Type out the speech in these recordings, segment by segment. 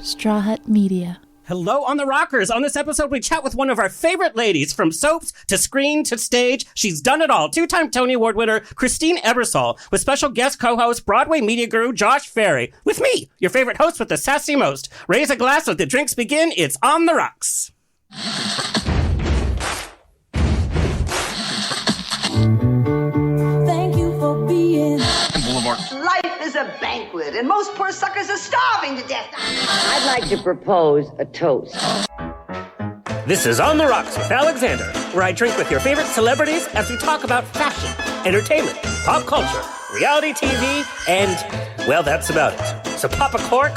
Straw Hut Media. Hello on the Rockers. On this episode, we chat with one of our favorite ladies, from soaps to screen to stage. She's done it all. Two-time Tony Award winner Christine Ebersole, with special guest co-host Broadway media guru Josh Ferri. With me, your favorite host with the sassy most. Raise a glass, let the drinks begin. It's On the Rocks. Thank you for being Boulevard. Life is a banquet, and most poor suckers are starving to death. I'd like to propose a toast. This is On the Rocks with Alexander, where I drink with your favorite celebrities as we talk about fashion, entertainment, pop culture, reality TV, and, well, that's about it. So pop a cork,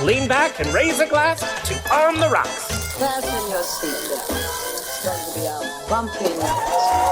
lean back, and raise a glass to On the Rocks. Fasten your seatbelt. It's going to be a bumpy night.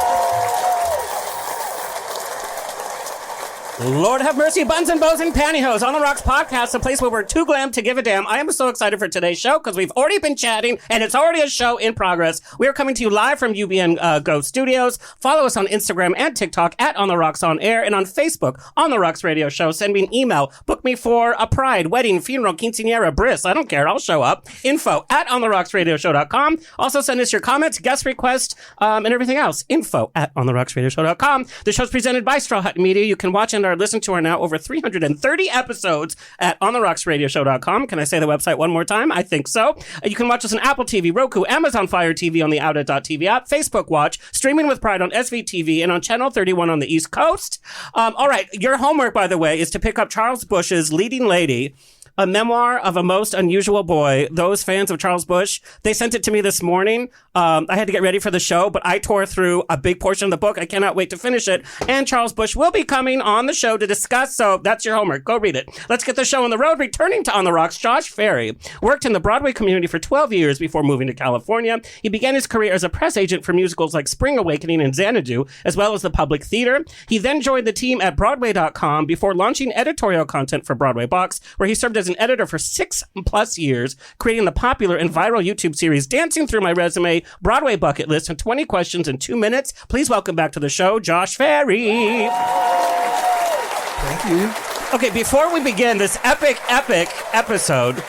Lord have mercy, buns and bows and pantyhose. On the Rocks podcast, a place where we're too glam to give a damn. I am so excited for today's show because we've already been chatting and it's already a show in progress. We are coming to you live from UBN Go Studios. Follow us on Instagram and TikTok at On the Rocks On Air, and on Facebook, On the Rocks Radio Show. Send me an email. Book me for a pride, wedding, funeral, quinceañera, bris. I don't care. I'll show up. Info at ontherocksradioshow.com. Also send us your comments, guest requests, and everything else. Info at ontherocksradioshow.com. The show's presented by Straw Hut Media. You can watch and listen to our now over 330 episodes at ontherocksradioshow.com. Can I say the website one more time? I think so. You can watch us on Apple TV, Roku, Amazon Fire TV on the Outlet.tv app, Facebook Watch, streaming with Pride on SVTV, and on Channel 31 on the East Coast. All right, your homework, by the way, is to pick up Charles Busch's Leading Lady, a memoir of a most unusual boy. Those fans of Charles Busch, they sent it to me this morning. I had to get ready for the show, but I tore through a big portion of the book. I cannot wait to finish it. And Charles Busch will be coming on the show to discuss, so that's your homework. Go read it. Let's get the show on the road. Returning to On the Rocks, Josh Ferri worked in the Broadway community for 12 years before moving to California. He began his career as a press agent for musicals like Spring Awakening and Xanadu, as well as the Public Theater. He then joined the team at Broadway.com before launching editorial content for Broadway Box, where he served as an editor for 6+ years, creating the popular and viral YouTube series Dancing Through My Resume, Broadway Bucket List, and 20 Questions in 2 minutes. Please welcome back to the show, Josh Ferri. Thank you. Okay, before we begin this epic episode,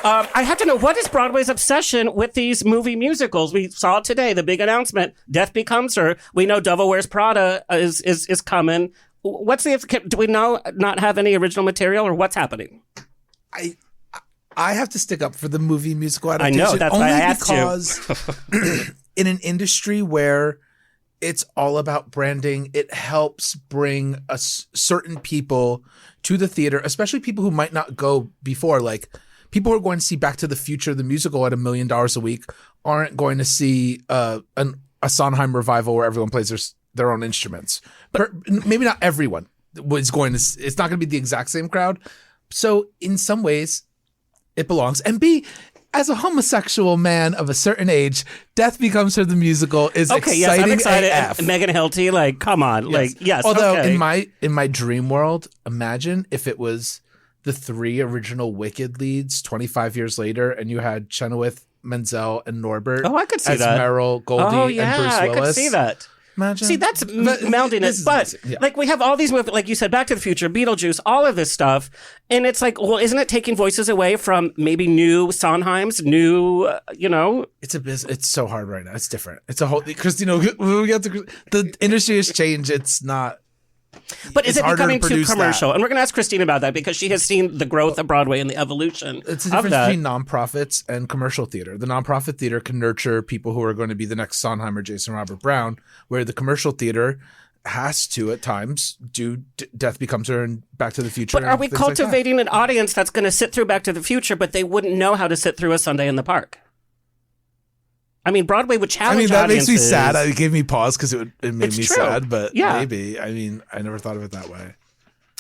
I have to know, what is Broadway's obsession with these movie musicals? We saw today the big announcement, Death Becomes Her. We know Devil Wears Prada is coming. What's do we know not have any original material, or what's happening? I have to stick up for the movie musical adaptation. I know, that's why I asked you. Because in an industry where it's all about branding, it helps bring certain people to the theater, especially people who might not go before. Like, people who are going to see Back to the Future, the musical, at $1 million a week, aren't going to see a Sondheim revival where everyone plays their own instruments. But maybe not everyone was going to. It's not going to be the exact same crowd. So in some ways, it belongs. And B, as a homosexual man of a certain age, Death Becomes Her the musical is exciting. Yes, I'm excited. AF. And Megan Hilty, like, come on, yes. Although okay. in my dream world, imagine if it was the 3 original Wicked leads 25 years later, and you had Chenoweth, Menzel, and Norbert. Oh, I could see as that. Meryl, Goldie, and Bruce Willis. I could see that. Imagine. See, that's melding it. But, like, we have all these movies, like you said, Back to the Future, Beetlejuice, all of this stuff. And it's like, well, isn't it taking voices away from maybe new Sondheims, new, It's so hard right now. It's different. It's a whole, because, the industry has changed. It's not. But is it becoming too commercial? And we're going to ask Christine about that, because she has seen the growth of Broadway and the evolution of that. It's the difference between nonprofits and commercial theater. The nonprofit theater can nurture people who are going to be the next Sondheim or Jason Robert Brown, where the commercial theater has to, at times, do Death Becomes Her and Back to the Future. But are we cultivating an audience that's going to sit through Back to the Future, but they wouldn't know how to sit through A Sunday in the Park? I mean, Broadway would challenge that audiences. makes me sad. It gave me pause because it made me true. sad, but yeah. Maybe. I mean, I never thought of it that way.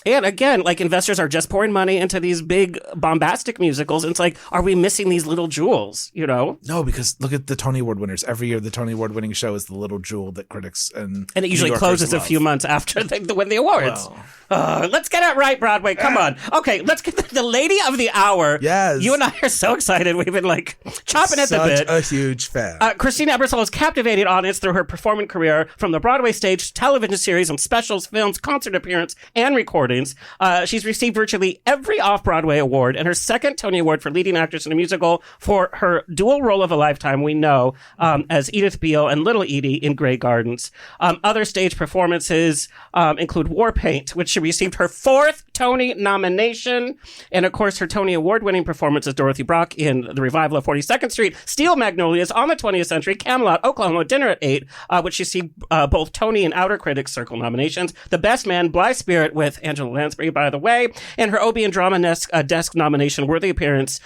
And again, like, investors are just pouring money into these big bombastic musicals. And it's like, are we missing these little jewels, No, because look at the Tony Award winners. Every year, the Tony Award winning show is the little jewel that critics and it usually closes a few months after they win the awards. Let's get it right, Broadway. Come on. Okay, let's get the lady of the hour. Yes. You and I are so excited. We've been, like, chopping at the bit. Such a huge fan. Christine Ebersole has captivated audience through her performing career, from the Broadway stage to television series and specials, films, concert appearance, and recording. recordings. She's received virtually every off-Broadway award, and her second Tony Award for leading actress in a musical for her dual role of a lifetime, we know, as Edith Beale and Little Edie in Grey Gardens. Other stage performances include War Paint, which she received her fourth Tony nomination, and of course her Tony Award-winning performance as Dorothy Brock in the revival of 42nd Street, Steel Magnolias, On the 20th Century, Camelot, Oklahoma, Dinner at 8, which she received both Tony and Outer Critics Circle nominations. The Best Man, Blythe Spirit with Angela Lansbury, by the way, and her Obie and Drama Desk nomination, worthy appearance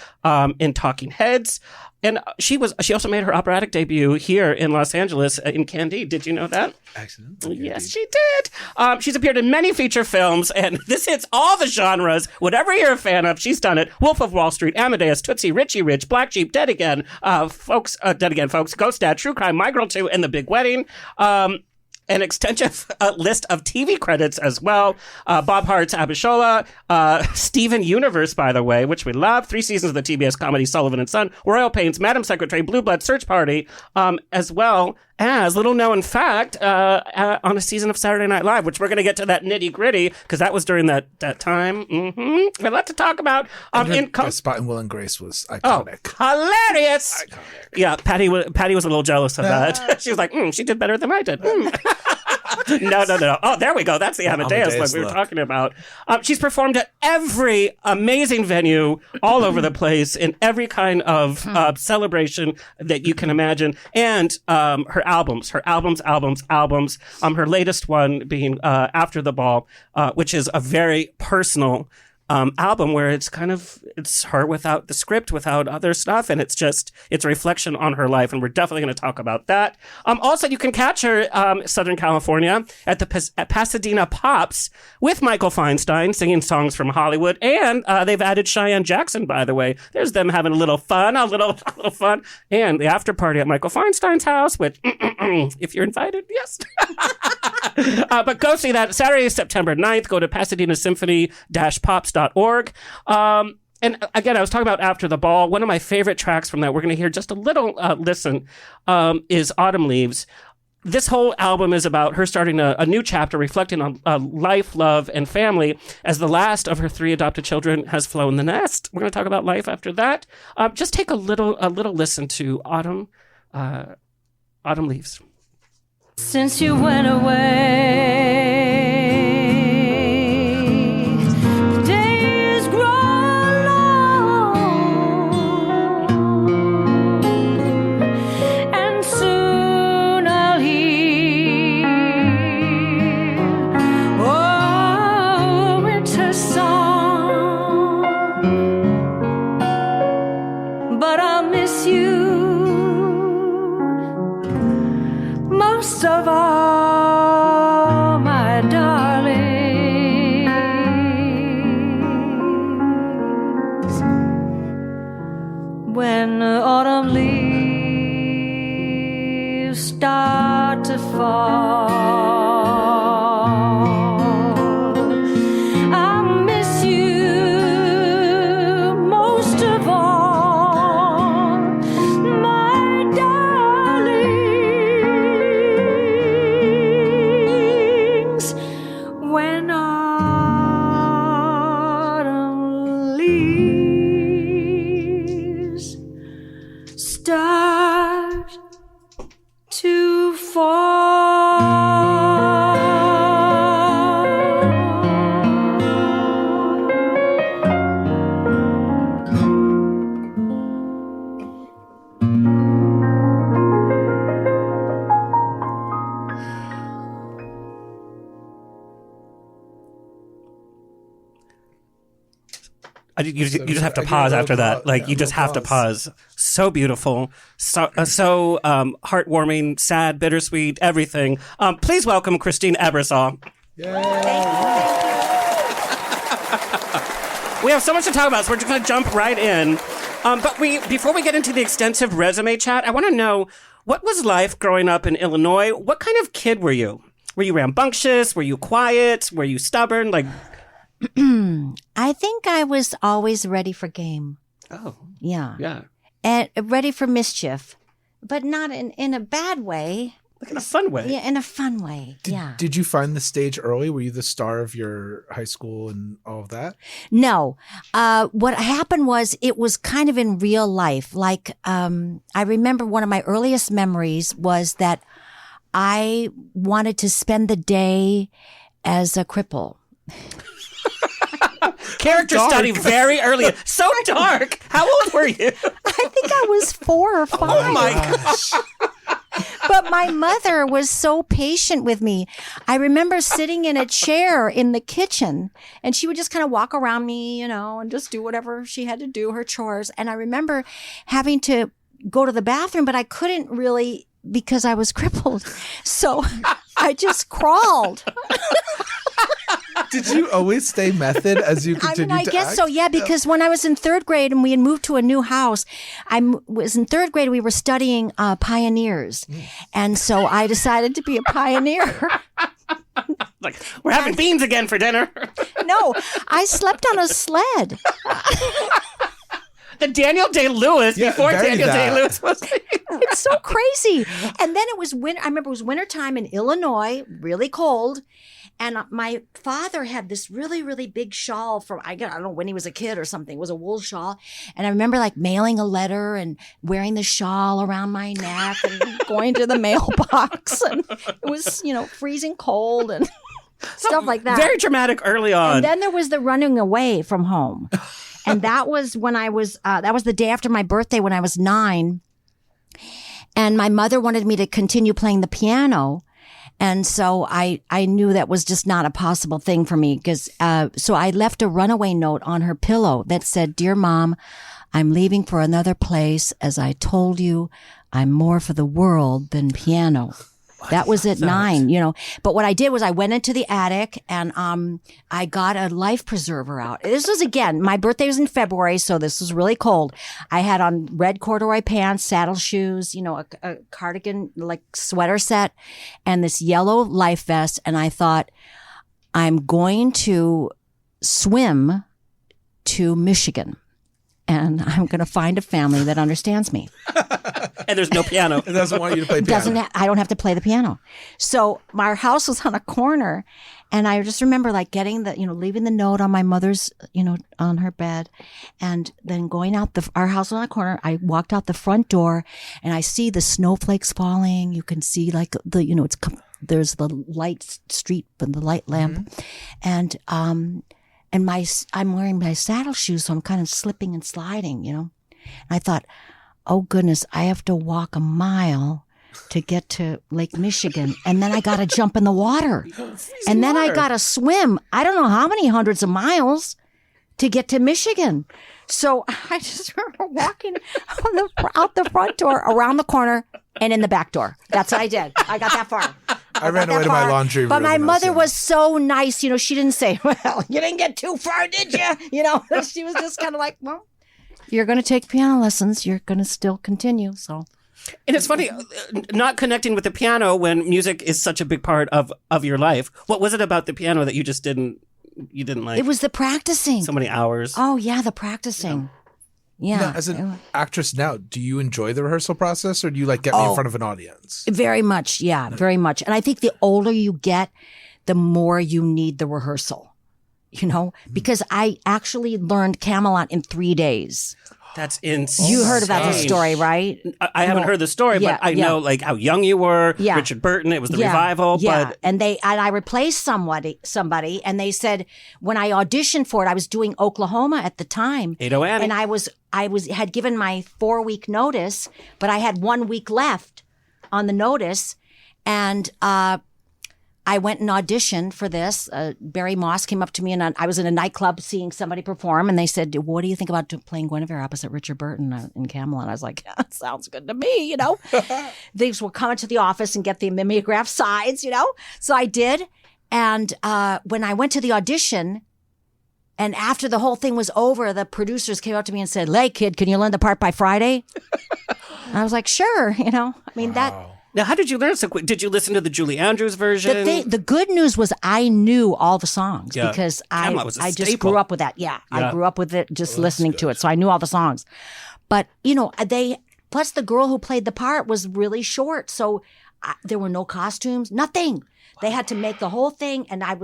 in Talking Heads. And she also made her operatic debut here in Los Angeles in Candide. Did you know that? Accidentally. Yes, she did. She's appeared in many feature films, and this hits all the genres. Whatever you're a fan of, she's done it. Wolf of Wall Street, Amadeus, Tootsie, Richie Rich, Black Sheep, Dead Again, folks, Ghost Dad, True Crime, My Girl 2, and The Big Wedding. An extensive list of TV credits as well. Bob Hart's Abishola, Steven Universe, by the way, which we love. 3 seasons of the TBS comedy Sullivan and Son, Royal Pains, Madam Secretary, Blue Blood, Search Party, as well as, little known fact, on a season of Saturday Night Live, which we're going to get to that nitty gritty because that was during that time. Mm-hmm. A lot to talk about. Spot in Will and Grace was iconic. Oh, hilarious! Iconic. Yeah, Patty was a little jealous of that. She was like, she did better than I did. No. Oh, there we go. That's the Amadeus look we were talking about. She's performed at every amazing venue all over the place in every kind of celebration that you can imagine. And her albums. Her latest one being After the Ball, which is a very personal album where it's her without the script, without other stuff, and it's a reflection on her life, and we're definitely going to talk about that. Also, you can catch her Southern California at Pasadena Pops with Michael Feinstein singing songs from Hollywood, and they've added Cheyenne Jackson, by the way. There's them having a little fun, and the after party at Michael Feinstein's house, which if you're invited, yes. But go see that Saturday, September 9th. Go to pasadena-symphony-pops.org. And again, I was talking about After the Ball. One of my favorite tracks from that, we're going to hear just a little listen, is Autumn Leaves. This whole album is about her starting a new chapter, reflecting on life, love, and family as the last of her 3 adopted children has flown the nest. We're going to talk about life after that. Just take a little listen to Autumn Leaves. Since you went away, the days grow long, and soon I'll hear a winter song, but I'll miss you most of all, my darlings. When autumn leaves start to fall, I miss you most of all, my darlings. When autumn leaves start to You just have to pause after that. You just have to pause. So beautiful, so heartwarming, sad, bittersweet, everything. Please welcome Christine Ebersole. Yay. We have so much to talk about, so we're just going to jump right in. But before we get into the extensive resume chat, I want to know, what was life growing up in Illinois? What kind of kid were you? Were you rambunctious? Were you quiet? Were you stubborn? I think I was always ready for game. Oh. Yeah. Yeah. And ready for mischief, but not in a bad way. Like in a fun way. Yeah, in a fun way. Yeah. Did you find the stage early? Were you the star of your high school and all of that? No. What happened was it was kind of in real life. Like, I remember one of my earliest memories was that I wanted to spend the day as a cripple. Character study very early. So dark. How old were you? I think I was 4 or 5. Oh my gosh. But my mother was so patient with me. I remember sitting in a chair in the kitchen and she would just kind of walk around me, and just do whatever she had to do, her chores. And I remember having to go to the bathroom, but I couldn't really because I was crippled. So I just crawled. Did you always stay method as you continued I to guess act? so, yeah, because when I was in 3rd grade and we had moved to a new house, was in 3rd grade, we were studying pioneers. And so I decided to be a pioneer. Like, we're having beans again for dinner. No, I slept on a sled. The Daniel Day-Lewis before very Daniel that. Day-Lewis was. It's so crazy. And then it was winter. I remember it was wintertime in Illinois, really cold. And my father had this really, really big shawl from, I don't know, when he was a kid or something. It was a wool shawl. And I remember like mailing a letter and wearing the shawl around my neck and going to the mailbox. And it was, freezing cold and stuff like that. Very dramatic early on. And then there was the running away from home. And that was when that was the day after my birthday when I was 9. And my mother wanted me to continue playing the piano. And so I knew that was just not a possible thing for me because, so I left a runaway note on her pillow that said, "Dear Mom, I'm leaving for another place. As I told you, I'm more for the world than piano." That was at 9, But what I did was I went into the attic and I got a life preserver out. This was, again, my birthday was in February, so this was really cold. I had on red corduroy pants, saddle shoes, a cardigan, like sweater set, and this yellow life vest. And I thought, I'm going to swim to Michigan. And I'm going to find a family that understands me. And there's no piano. It doesn't want you to play piano. I don't have to play the piano. So my house was on a corner. And I just remember like getting leaving the note on my mother's, on her bed. And then going out our house was on a corner. I walked out the front door and I see the snowflakes falling. You can see like there's the light street and the light lamp. Mm-hmm. And I'm wearing my saddle shoes, so I'm kind of slipping and sliding, And I thought, oh goodness, I have to walk a mile to get to Lake Michigan. And then I got to jump in the water. And then I got to swim. I don't know how many hundreds of miles to get to Michigan. So I just remember walking out the front door, around the corner, and in the back door. That's what I did. I got that far. I ran away to my laundry room. But my mother young. was so nice. She didn't say, well, you didn't get too far, did you? She was just kind of like, well, you're going to take piano lessons. You're going to still continue. So. And it's funny, not connecting with the piano when music is such a big part of your life. What was it about the piano that you just didn't like? It was the practicing. So many hours. Oh, yeah, the practicing. Yeah. Now, as an actress now, do you enjoy the rehearsal process or do you get me in front of an audience? Very much. Yeah, very much. And I think the older you get, the more you need the rehearsal, because I actually learned Camelot in 3 days. That's insane. You heard about this story, right? I haven't heard the story, but I know how young you were. Yeah. Richard Burton. It was the revival. Yeah, But and I replaced somebody, and they said when I auditioned for it, I was doing Oklahoma at the time, 80 Annie. and I had given my 4-week notice, but I had 1 week left on the notice, and I went and auditioned for this. Barry Moss came up to me, and I was in a nightclub seeing somebody perform, and they said, "What do you think about playing Guinevere opposite Richard Burton in Camelot?" I was like, "That sounds good to me," They will come into the office and get the mimeograph sides, So I did, and when I went to the audition, and after the whole thing was over, the producers came up to me and said, "Hey, kid, can you learn the part by Friday?" And I was like, "Sure," that. Now, how did you learn so quick? Did you listen to the Julie Andrews version? The good news was I knew all the songs because Camelot was a I just staple. grew up with that. Yeah, I grew up with it, just listening to it. So I knew all the songs. But, plus the girl who played the part was really short. So there were no costumes, nothing. They had to make the whole thing. And I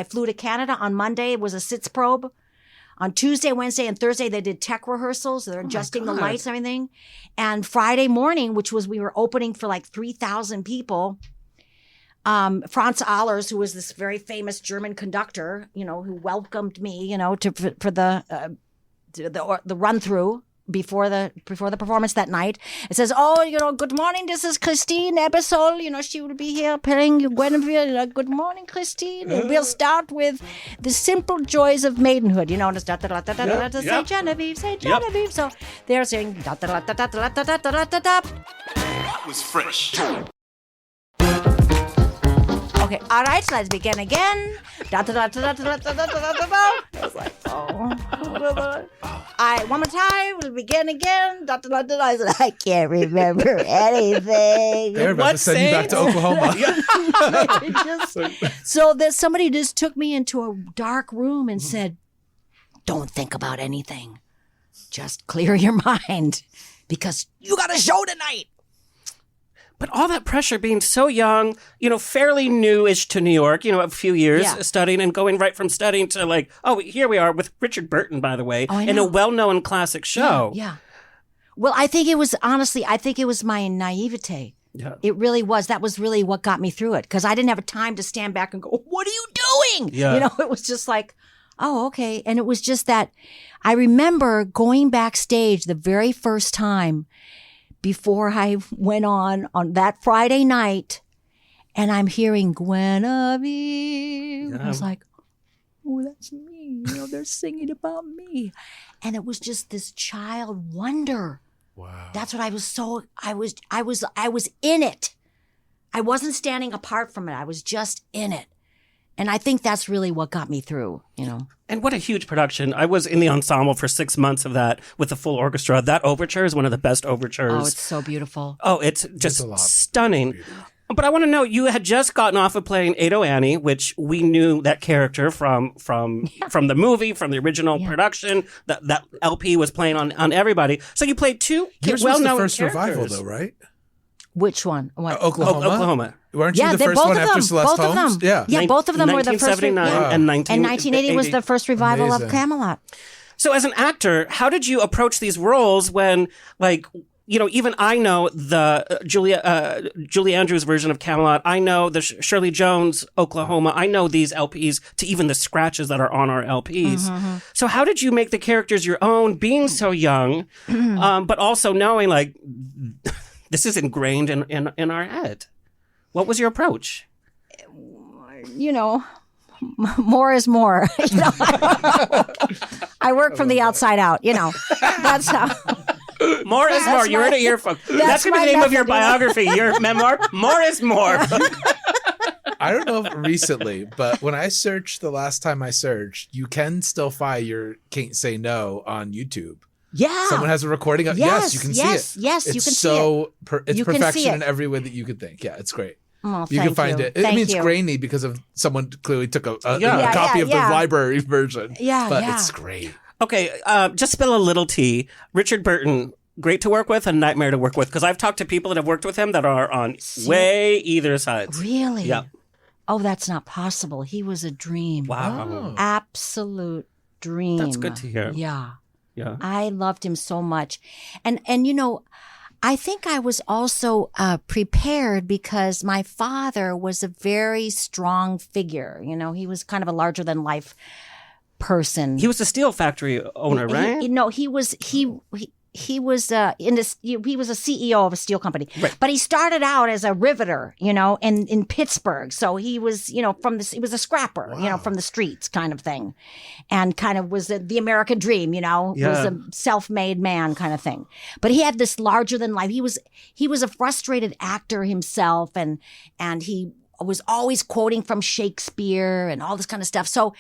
flew to Canada on Monday. It was a sitz probe. On Tuesday, Wednesday, and Thursday, they did tech rehearsals. They're adjusting the lights and everything. And Friday morning, we were opening for like 3,000 people. Franz Ahlers, who was this very famous German conductor, who welcomed me, for the run through before the performance that night. It says, good morning, this is Christine Ebersole. She will be here playing you Guinevere. Good morning, Christine. And we'll start with the simple joys of maidenhood. And it's say Genevieve, say Genevieve. So they're saying That was fresh. Okay, all right, so let's begin again. I was like, one more time, we'll begin again. I said, I can't remember anything. They're about to send you back to Oklahoma. So that somebody just took me into a dark room and said, don't think about anything. Just clear your mind because you got a show tonight. But all that pressure being so young, fairly newish to New York, a few years studying and going right from studying to like, here we are with Richard Burton, by the way, in a well-known classic show. Yeah. Well, I think it was my naivete. Yeah. It really was. That was really what got me through it because I didn't have time to stand back and go, what are you doing? Yeah. It was just like, oh, okay. And it was just that I remember going backstage the very first time before I went on that Friday night, and I'm hearing Guinevere. I was like, oh, that's me. They're singing about me. And it was just this child wonder. Wow. That's what I was in it. I wasn't standing apart from it. I was just in it. And I think that's really what got me through, And what a huge production. I was in the ensemble for 6 months of that with the full orchestra. That overture is one of the best overtures. Oh, it's so beautiful. Oh, it's just stunning. But I want to know, you had just gotten off of playing Ado Annie, which we knew that character from the movie, from the original production. That LP was playing on everybody. So you played two Yours well-known was the first characters. revival, though, right? Which one? What? Oklahoma. Weren't you the first both one of after them. Celeste Both Holmes? of them. Yeah, both of them were the first. 1979 and 1980 was the first revival of Camelot. So as an actor, how did you approach these roles when, even I know the Julie Andrews version of Camelot. I know the Shirley Jones Oklahoma. I know these LPs to even the scratches that are on our LPs. Mm-hmm. So how did you make the characters your own, being so young, but also knowing this is ingrained in our head? What was your approach? More is more. I work from the outside out. That's how. More is more. You heard it here, folks. That's going to be the name of your biography, your memoir. More is more. I don't know if recently, but when I searched the last time I searched, you can still find your Can't Say No on YouTube. Yeah. Someone has a recording of yes, you can see it. Yes, you can see it. It's you can see perfection it. in every way that you could think. Yeah, it's great. Oh, you can find it. I mean, it's you. grainy because of someone clearly took a Yeah. copy of the library version. Yeah, but yeah. it's great. Okay, just spill a little tea. Richard Burton, great to work with and nightmare to work with, because I've talked to people that have worked with him that are on way either sides. Really? Yeah. Oh, that's not possible. He was a dream. Wow. Oh. Absolute dream. That's good to hear. Yeah. Yeah. I loved him so much. And I think I was also prepared because my father was a very strong figure. He was kind of a larger than life person. He was a steel factory owner, right? He was he was he was a CEO of a steel company, right. But he started out as a riveter, in Pittsburgh. So he was, he was a scrapper, from the streets kind of thing, and kind of was the American dream, was a self-made man kind of thing. But he had this larger than life. He was a frustrated actor himself, and he was always quoting from Shakespeare and all this kind of stuff. So,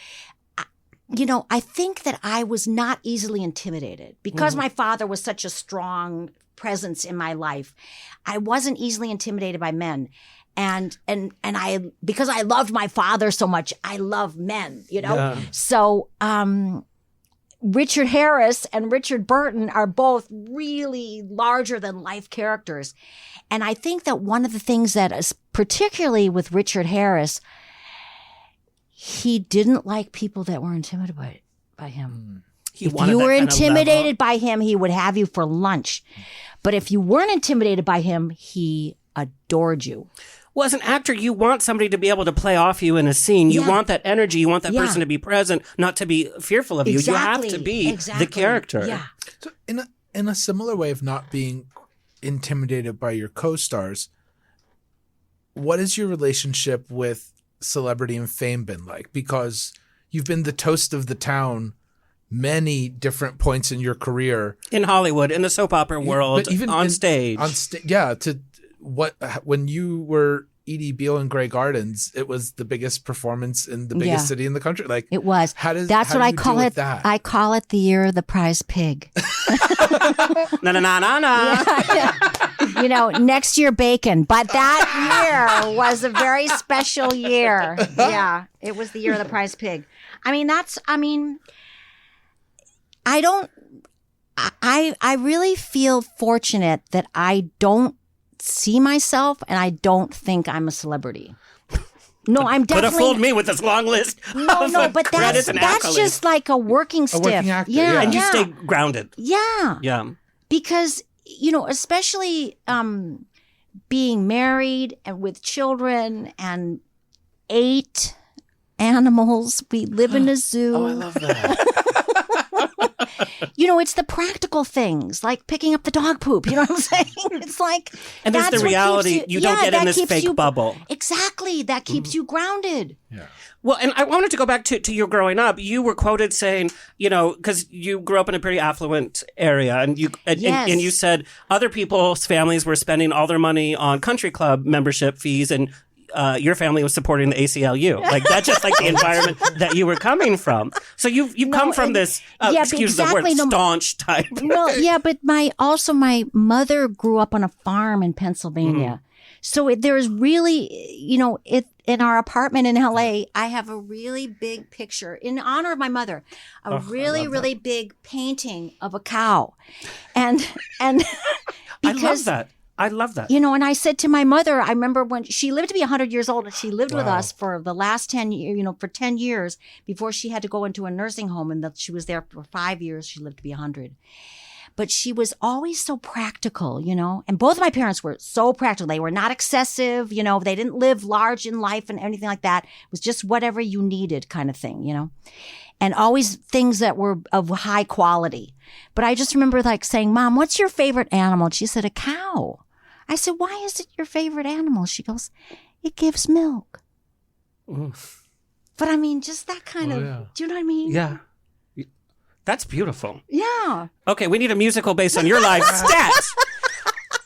I think that I was not easily intimidated because my father was such a strong presence in my life. I wasn't easily intimidated by men. And I, because I loved my father so much, I love men, Yeah. So, Richard Harris and Richard Burton are both really larger than life characters. And I think that one of the things that is particularly with Richard Harris, he didn't like people that were intimidated by him. If you were intimidated by him, he would have you for lunch. But if you weren't intimidated by him, he adored you. Well, as an actor, you want somebody to be able to play off you in a scene. You Yeah. want that energy. You want that Yeah. person to be present, not to be fearful of you. You have to be the character. Yeah. So in a similar way of not being intimidated by your co-stars, what has your relationship with celebrity and fame been like? Because you've been the toast of the town many different points in your career. In Hollywood, in the soap opera world, But even on stage. When you were Edie Beale in Grey Gardens, it was the biggest performance in the biggest Yeah. city in the country. Like It was. That's what I call it. I call it the year of the prize pig. Na. Next year bacon. But that year was a very special year. Yeah. It was the year of the prize pig. I really feel fortunate that I don't see myself and I don't think I'm a celebrity. No, I'm Could have definitely fooled me with this long list. No, but credits and that's accolades. just like a working stiff. working actor, yeah. And you stay grounded. Yeah. Yeah. Because, especially being married and with children and 8 animals. We live in a zoo. Oh, I love that. It's the practical things like picking up the dog poop. You know what I'm saying? It's like, And there's that's the what reality. keeps You don't get in that this keeps fake bubble. Exactly. That keeps you grounded. Yeah. Well, and I wanted to go back to your growing up. You were quoted saying, because you grew up in a pretty affluent area, and Yes. and you said other people's families were spending all their money on country club membership fees, and your family was supporting the ACLU. Like that's just like the environment that you were coming from. So you come from this, excuse the word, staunch type. Well, yeah, but my mother grew up on a farm in Pennsylvania. So there's really, in our apartment in LA, I have a really big picture in honor of my mother, really big painting of a cow. And because I love that. and I said to my mother, I remember when she lived to be 100 years old, and she lived with us for the last 10 years, for 10 years before she had to go into a nursing home, and that she was there for 5 years. She lived to be 100. But she was always so practical, and both of my parents were so practical. They were not excessive, they didn't live large in life and anything like that. It was just whatever you needed kind of thing, and always things that were of high quality. But I just remember saying, Mom, what's your favorite animal? And she said, a cow. I said, why is it your favorite animal? She goes, it gives milk. Oof. But just that kind of, do you know what I mean? Yeah. That's beautiful. Yeah. Okay, we need a musical based on your life stats.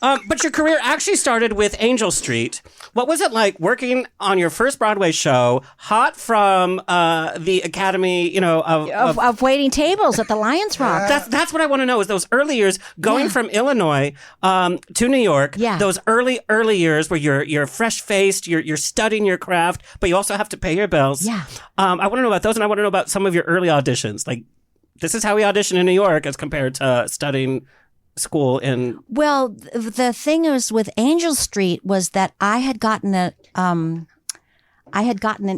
But your career actually started with Angel Street. What was it like working on your first Broadway show, hot from the Academy, Of waiting tables at the Lions Rock. That's what I want to know is those early years going from Illinois to New York. Yeah. Those early years where you're fresh faced, you're studying your craft, but you also have to pay your bills. Yeah. I want to know about those, and I want to know about some of your early auditions. Like, this is how we audition in New York as compared to studying school in. Well, the thing is with Angel Street was that I had gotten an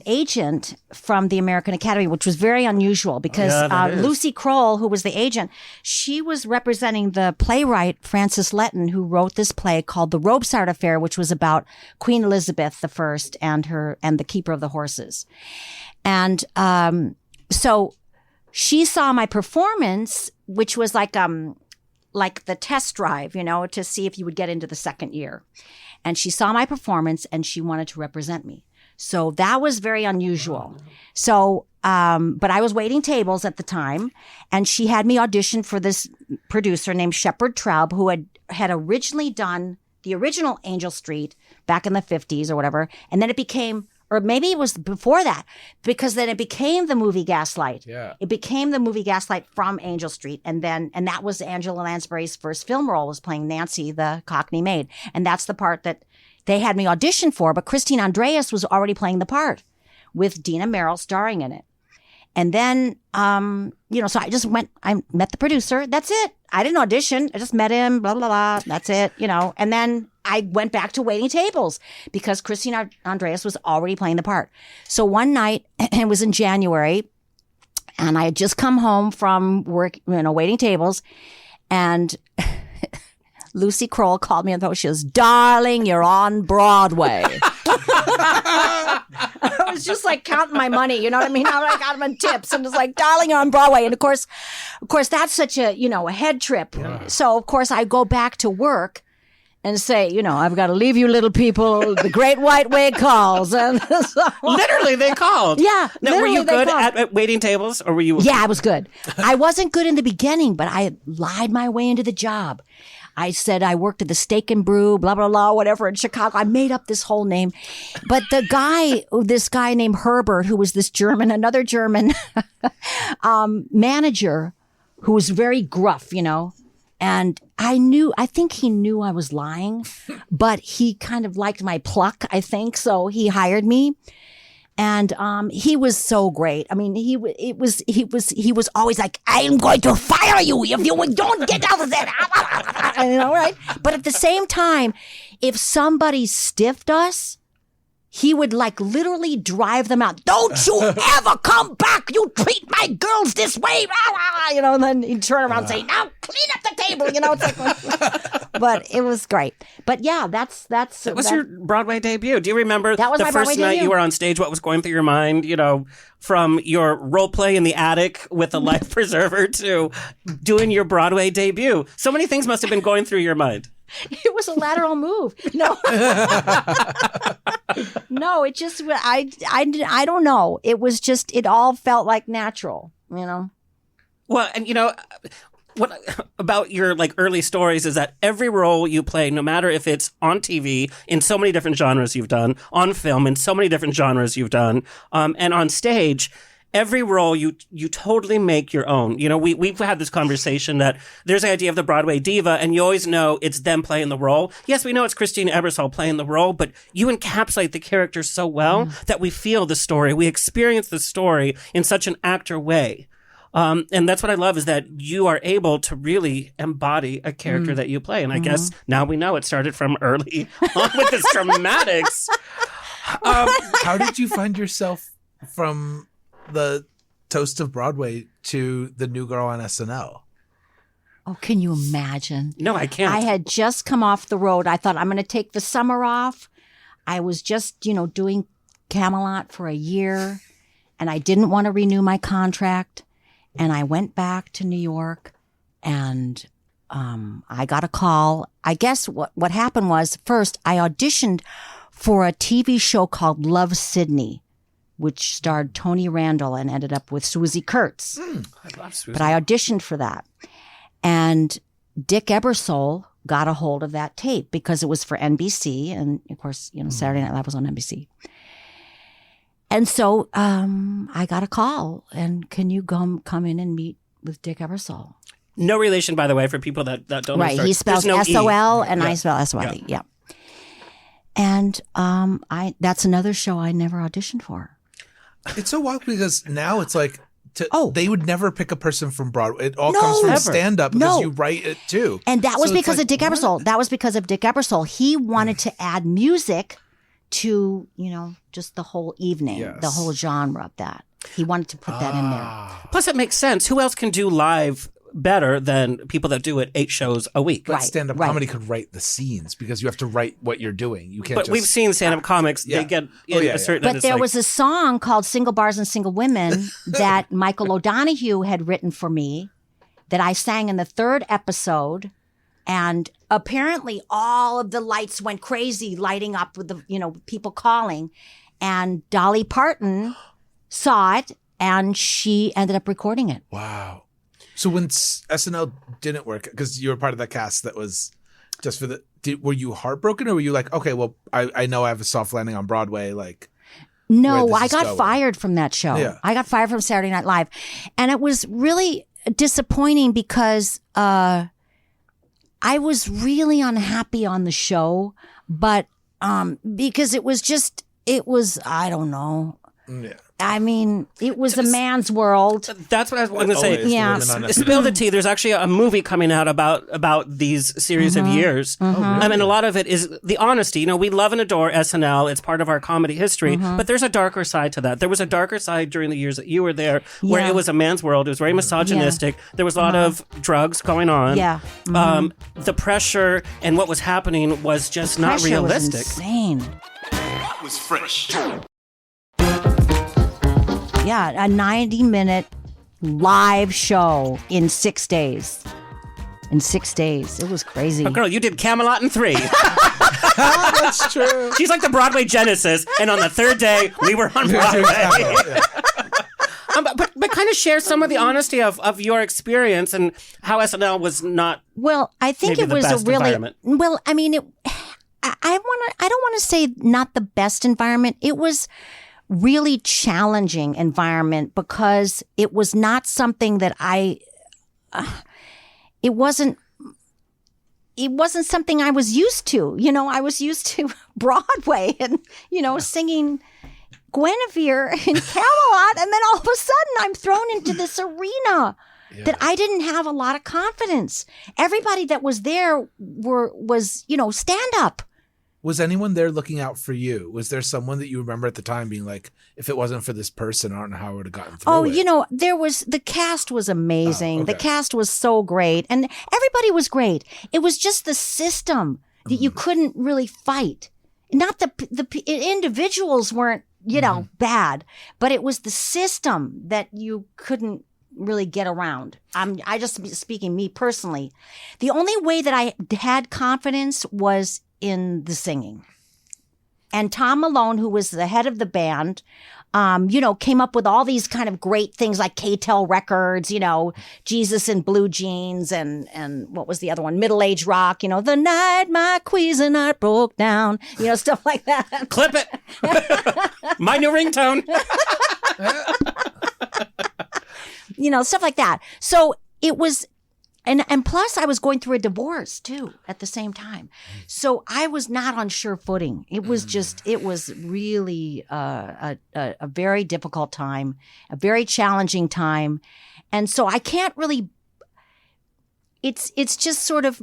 agent from the American Academy, which was very unusual because Lucy Kroll, who was the agent, she was representing the playwright Frances Letton, who wrote this play called The Robesart Affair, which was about Queen Elizabeth I and the Keeper of the Horses. And so she saw my performance, which was like the test drive, to see if you would get into the second year. And she saw my performance and she wanted to represent me. So that was very unusual. So, but I was waiting tables at the time, and she had me audition for this producer named Shepard Traub, who had originally done the original Angel Street back in the 50s or whatever. And then it became, or maybe it was before that, because then it became the movie Gaslight. Yeah. It became the movie Gaslight from Angel Street. And that was Angela Lansbury's first film role, was playing Nancy, the Cockney maid. And that's the part that they had me audition for, but Christine Andreas was already playing the part with Dina Merrill starring in it. And then, so I met the producer. That's it. I didn't audition. I just met him, blah, blah, blah. That's it, And then I went back to waiting tables because Christine Andreas was already playing the part. So one night, it was in January, and I had just come home from work, waiting tables, and Lucy Kroll called me on the phone. She goes, "Darling, you're on Broadway." I was just like counting my money, you know what I mean? I got them on tips and it's like, "Darling, you're on Broadway." And of course, that's such a, a head trip. Yeah. So of course I go back to work and say, "I've got to leave you little people. The great white way calls." And so, literally, they called. Yeah. Now, were you good at waiting tables, or were you? Yeah, I was good. I wasn't good in the beginning, but I lied my way into the job. I said I worked at the Steak and Brew, blah, blah, blah, whatever, in Chicago. I made up this whole name. But this guy named Herbert, who was another German manager who was very gruff, and I think he knew I was lying, but he kind of liked my pluck, I think. So he hired me. And he was so great. I mean, he was always like, "I'm going to fire you if you don't get out of there." Right? But at the same time, if somebody stiffed us, he would like literally drive them out. "Don't you ever come back. You treat my girls this way." And then he'd turn around and say, "Now clean up the table." It's like, but it was great. But yeah, that was your Broadway debut. Do you remember that was the my first Broadway night debut? you were on stage? What was going through your mind, from your role play in the attic with a life preserver to doing your Broadway debut? So many things must have been going through your mind. It was a lateral move. No, no, it just, I don't know. It was just, it all felt like natural, Well, and what about your early stories is that every role you play, no matter if it's on TV in so many different genres you've done, on film in so many different genres you've done, and on stage, every role you totally make your own. We've had this conversation that there's the idea of the Broadway diva, and you always know it's them playing the role. Yes, we know it's Christine Ebersole playing the role, but you encapsulate the character so well that we feel the story. We experience the story in such an actor way. And that's what I love is that you are able to really embody a character that you play. And I guess now we know it started from early on with this dramatics. How did you find yourself from the Toast of Broadway to the new girl on SNL? Oh, can you imagine? No, I can't. I had just come off the road. I thought I'm going to take the summer off. I was just, doing Camelot for a year, and I didn't want to renew my contract. And I went back to New York, and I got a call. I guess what happened was, first, I auditioned for a TV show called Love, Sydney, which starred Tony Randall and ended up with Susie Kurtz. I love Susie. But I auditioned for that. And Dick Ebersole got a hold of that tape because it was for NBC. And of course, Saturday Night Live was on NBC. And so I got a call, and can you come in and meet with Dick Ebersole? No relation, by the way, for people that don't know. Right, he spells no S-O-L, E. and I spell S-O-L-E, yeah. And that's another show I never auditioned for. It's so wild because now it's like, Oh. they would never pick a person from Broadway. It all No. comes from Never. stand-up because No. you write it too. And that was So it's because like, of Dick what? Ebersole. That was because of Dick Ebersole. He wanted to add music to, just the whole evening, Yes. the whole genre of that. He wanted to put that in there. Plus, it makes sense. Who else can do live better than people that do it 8 shows a week? But Right, stand-up right. comedy could write the scenes because you have to write what you're doing. You can't But just... we've seen stand-up comics. Yeah. They get Oh, yeah, a certain... But it's there like- was a song called Single Bars and Single Women that Michael O'Donoghue had written for me that I sang in the 3rd episode. And apparently all of the lights went crazy, lighting up with the, people calling. And Dolly Parton saw it, and she ended up recording it. Wow. So when SNL didn't work, because you were part of that cast that was just for were you heartbroken, or were you like, okay, well, I know I have a soft landing on Broadway, like... No, where I this is got going? fired from that show. Yeah. I got fired from Saturday Night Live. And it was really disappointing because I was really unhappy on the show, but because it was, I don't know. Yeah. I mean, it was a man's world. That's what I was going to say. Always, Yeah. the women on Spill the tea. There's actually a movie coming out about these series of years. I mean, a lot of it is the honesty. You know, we love and adore SNL. It's part of our comedy history, but there's a darker side to that. There was a darker side during the years that you were there where Yeah. it was a man's world. It was very misogynistic. There was a lot of drugs going on. Yeah. The pressure and what was happening was just not Pressure was realistic. insane. That was fresh. Yeah, a 90-minute live show in 6 days. In 6 days. It was crazy. But girl, you did Camelot in 3. That's true. She's like the Broadway Genesis, and on the third day, we were on Broadway. But kind of share some of the honesty of your experience and how SNL was not. Well, I think Maybe it the was a best really environment. well. I mean, I don't want to say not the best environment. It was really challenging environment because it was not something that it wasn't something I was used to. You know, I was used to Broadway and singing Guinevere in Camelot, and then all of a sudden I'm thrown into this arena that I didn't have a lot of confidence. Everybody that was there was stand up. Was anyone there looking out for you? Was there someone that you remember at the time being like, if it wasn't for this person, I don't know how I would have gotten through Oh, it? the cast was amazing. Oh, okay. The cast was so great, and everybody was great. It was just the system that you couldn't really fight. Not the individuals weren't, bad, but it was the system that you couldn't really get around. I just speaking me personally. The only way that I had confidence was in the singing. And Tom Malone, who was the head of the band, came up with all these kind of great things like K-Tel Records, Jesus in Blue Jeans and what was the other one? Middle Age Rock, the night my Cuisinart broke down, stuff like that. Clip it. My new ringtone. Stuff like that. So it was, and plus I was going through a divorce too at the same time. So I was not on sure footing. It was really a very difficult time, a very challenging time. And so I can't really, it's just sort of,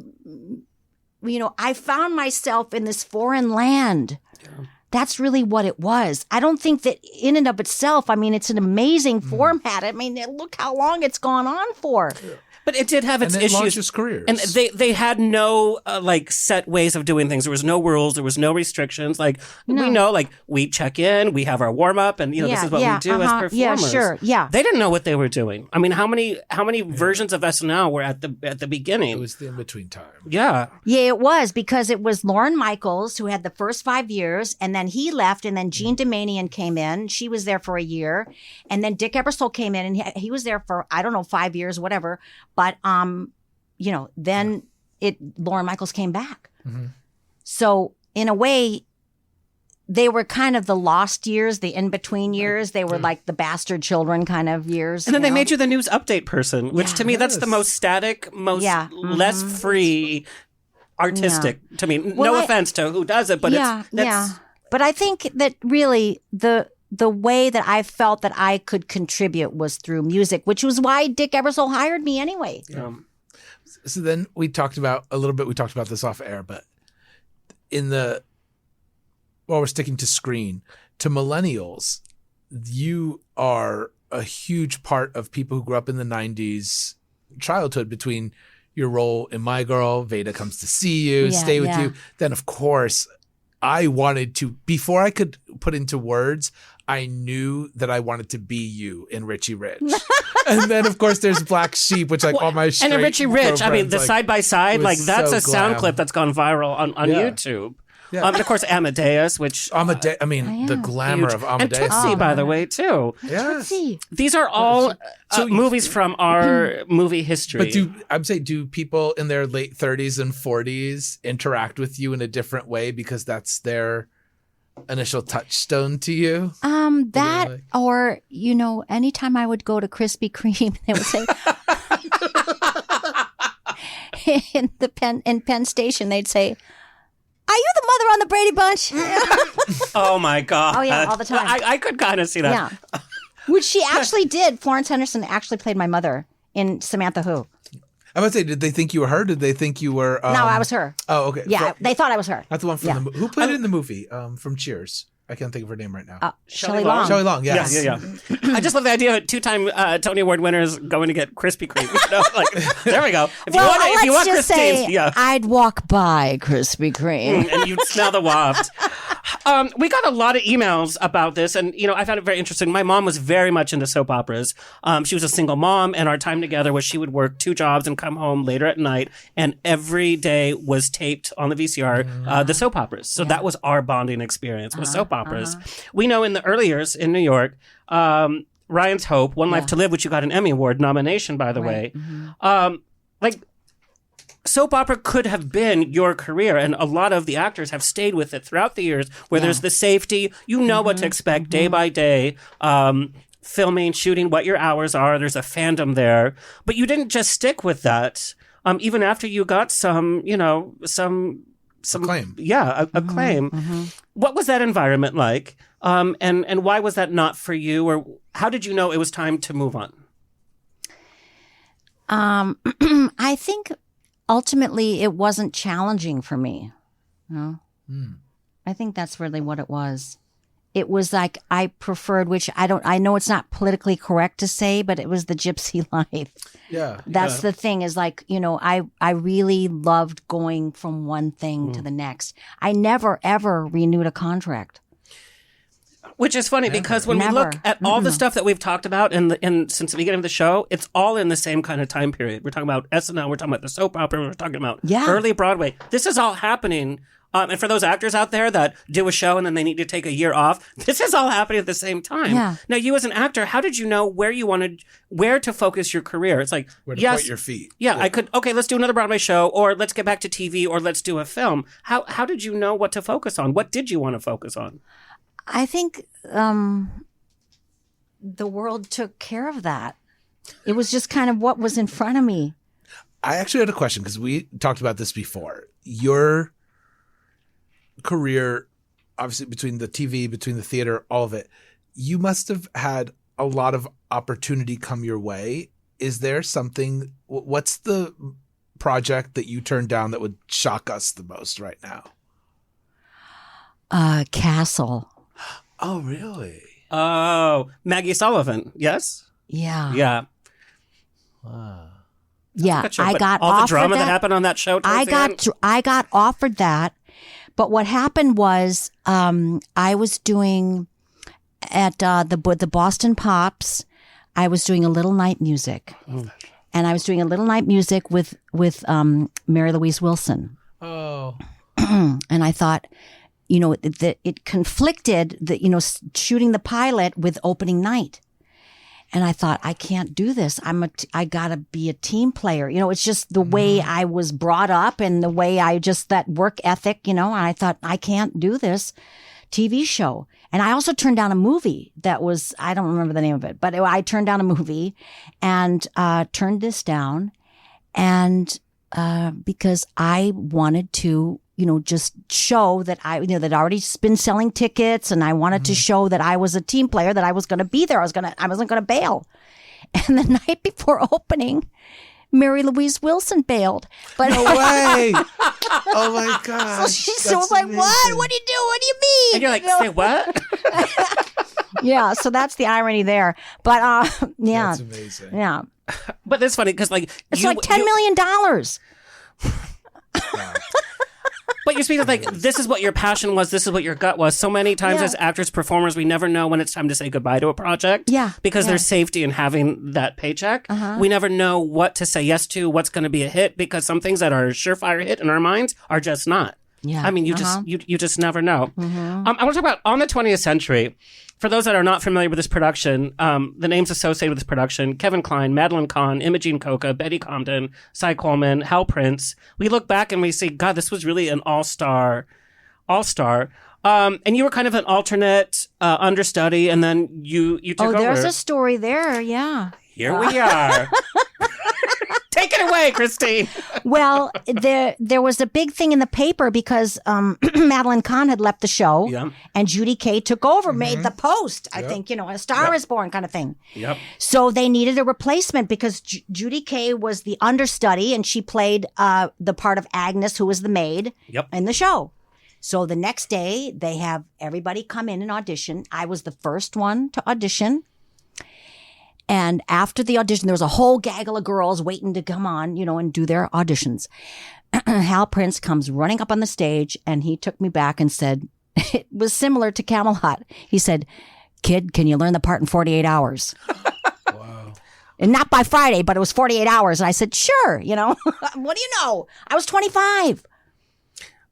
I found myself in this foreign land. Yeah. That's really what it was. I don't think that in and of itself, I mean, it's an amazing format. I mean, look how long it's gone on for. Yeah. But it did have its and it issues. launched its careers. And they had no set ways of doing things. There was no rules. There was no restrictions. We know, we check in, we have our warm up, and this is what we do as performers. Yeah, sure. Yeah. They didn't know what they were doing. I mean, how many versions of SNL were at the beginning? It was the in between time. Yeah. Yeah, it was because it was Lorne Michaels who had the first 5 years, and then he left, and then Jean Domanian came in. She was there for a year, and then Dick Ebersole came in, and he was there for 5 years, whatever. But then Lorne Michaels came back. Mm-hmm. So in a way, they were kind of the lost years, the in-between years. They were like the bastard children kind of years. And then they made you the news update person, which to me, that's the most static, less free, artistic to me. Well, no offense to who does it, but But I think that really the way that I felt that I could contribute was through music, which was why Dick Ebersole hired me anyway. So then we talked about this off air, but while we're sticking to screen, to millennials, you are a huge part of people who grew up in the 90s childhood between your role in My Girl, Veda Comes to See You, Stay With You. Then, of course, I wanted to, before I could put into words, I knew that I wanted to be you in Richie Rich. And then, of course, there's Black Sheep, which all my straight and Richie Rich, I mean, the girlfriends, side-by-side, that's so a sound glam. clip that's gone viral on YouTube. Yeah. And of course, Amadeus, which... the glamour huge. of Amadeus. And Tootsie, by the way, too. Yes. These are all movies from our movie history. But do people in their late 30s and 40s interact with you in a different way because that's their initial touchstone to you? Or, anytime I would go to Krispy Kreme, they would say... in Penn Station, they'd say... Are you the mother on the Brady Bunch? Oh my God! Oh yeah, all the time. I could kind of see that. Yeah. Which she actually did. Florence Henderson actually played my mother in Samantha Who. I would say, did they think you were her? Did they think you were? No, I was her. Oh, okay. Yeah, they thought I was her. Not the one from the movie. Who played it in the movie from Cheers? I can't think of her name right now. Shelley Long. Shelley Long, yes. Yeah. I just love the idea of 2-time Tony Award winners going to get Krispy Kreme. You know, like, there we go. If you want just Christine, say, I'd walk by Krispy Kreme. and you'd smell the waft. We got a lot of emails about this, and I found it very interesting. My mom was very much into soap operas. She was a single mom, and our time together was she would work 2 jobs and come home later at night, and every day was taped on the VCR the soap operas. So that was our bonding experience with soap operas. We know in the early years in New York, Ryan's Hope, One Life to Live, which you got an Emmy Award nomination, by the way. Like, soap opera could have been your career, and a lot of the actors have stayed with it throughout the years, where there's the safety, what to expect day by day, filming, shooting, what your hours are. There's a fandom there. But you didn't just stick with that. Even after you got some Acclaim. Yeah, acclaim. What was that environment like? And why was that not for you? Or how did you know it was time to move on? I think ultimately it wasn't challenging for me. I think that's really what it was. It was like I preferred, which I know it's not politically correct to say, but it was the gypsy life. Yeah. That's the thing is like, I really loved going from one thing to the next. I never, ever renewed a contract. Which is funny because when we look at all the stuff that we've talked about since the beginning of the show, it's all in the same kind of time period. We're talking about SNL, we're talking about the soap opera, we're talking about early Broadway. This is all happening. And for those actors out there that do a show and then they need to take a year off, this is all happening at the same time. Yeah. Now, you as an actor, how did you know where to focus your career? It's like, Where to put your feet. Yeah, I could, okay, let's do another Broadway show, or let's get back to TV, or let's do a film. How did you know what to focus on? What did you want to focus on? I think the world took care of that. It was just kind of what was in front of me. I actually had a question because we talked about this before. Your career, obviously between the TV, between the theater, all of it, you must have had a lot of opportunity come your way. Is there something, what's the project that you turned down that would shock us the most right now? Castle. Oh, really? Oh, Maggie Sullivan. Yes? Yeah. Yeah. Yeah. I got all the offered drama that that happened on that show. I got offered that. But what happened was I was doing at the Boston Pops, I was doing a Little Night Music. And I was doing a Little Night Music with Mary Louise Wilson. Oh. And I thought, it conflicted shooting the pilot with opening night. And I thought, I can't do this. I gotta be a team player. It's just the way I was brought up and the way that work ethic, and I thought, I can't do this TV show. And I also turned down a movie that was, I don't remember the name of it, but I turned down a movie and turned this down. And because I wanted to, just show that that I'd already been selling tickets, and I wanted to show that I was a team player, that I was going to be there. I wasn't going to bail. And the night before opening, Mary Louise Wilson bailed. But no way! Oh my God! So was like, amazing. What do you do? What do you mean? And you're like, say what? Yeah. So that's the irony there. But yeah, that's amazing. Yeah. But that's funny because it's like $10 million. Wow. But you're speaking of this is what your passion was, this is what your gut was. So many times as actors, performers, we never know when it's time to say goodbye to a project. Yeah. Because there's safety in having that paycheck. We never know what to say yes to, what's going to be a hit, because some things that are a surefire hit in our minds are just not. Yeah. I mean, you just never know. I want to talk about On the 20th Century. For those that are not familiar with this production, the names associated with this production: Kevin Kline, Madeline Kahn, Imogene Coca, Betty Comden, Cy Coleman, Hal Prince. We look back and we see, God, this was really an all-star. And you were kind of an alternate understudy, and then you took over. Oh, there's a story there, yeah. Here we are. Take it away, Christine. Well, there was a big thing in the paper because Madeline Kahn had left the show, Yeah. and Judy Kay took over, made the post. I think, a star is born kind of thing. Yep. So they needed a replacement because Judy Kay was the understudy, and she played the part of Agnes, who was the maid in the show. So the next day, they have everybody come in and audition. I was the first one to audition. And after the audition, there was a whole gaggle of girls waiting to come on, and do their auditions. Hal Prince comes running up on the stage, and he took me back and said, it was similar to Camelot. He said, "Kid, can you learn the part in 48 hours?" Wow. And not by Friday, but it was 48 hours. And I said, sure, what do you know? I was 25.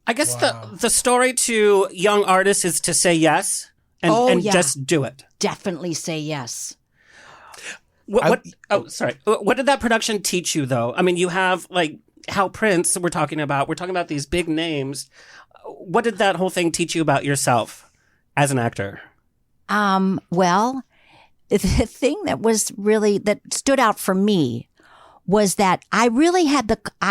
I guess the story to young artists is to say yes and just do it. Definitely say yes. What did that production teach you, though? I mean, you have like Hal Prince. We're talking about these big names. What did that whole thing teach you about yourself as an actor? Well, the thing that stood out for me was that I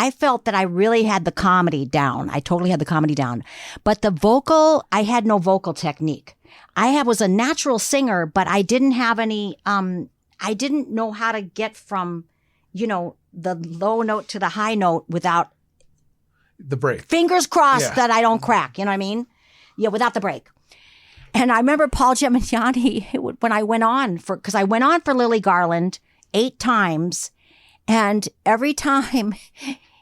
felt that I really had the comedy down. I totally had the comedy down, but I had no vocal technique. I was a natural singer, but I didn't have any, I didn't know how to get from, the low note to the high note without The break. fingers crossed that I don't crack. You know what I mean? Yeah, without the break. And I remember Paul Giamatti when I went on because I went on for Lily Garland 8 times, and every time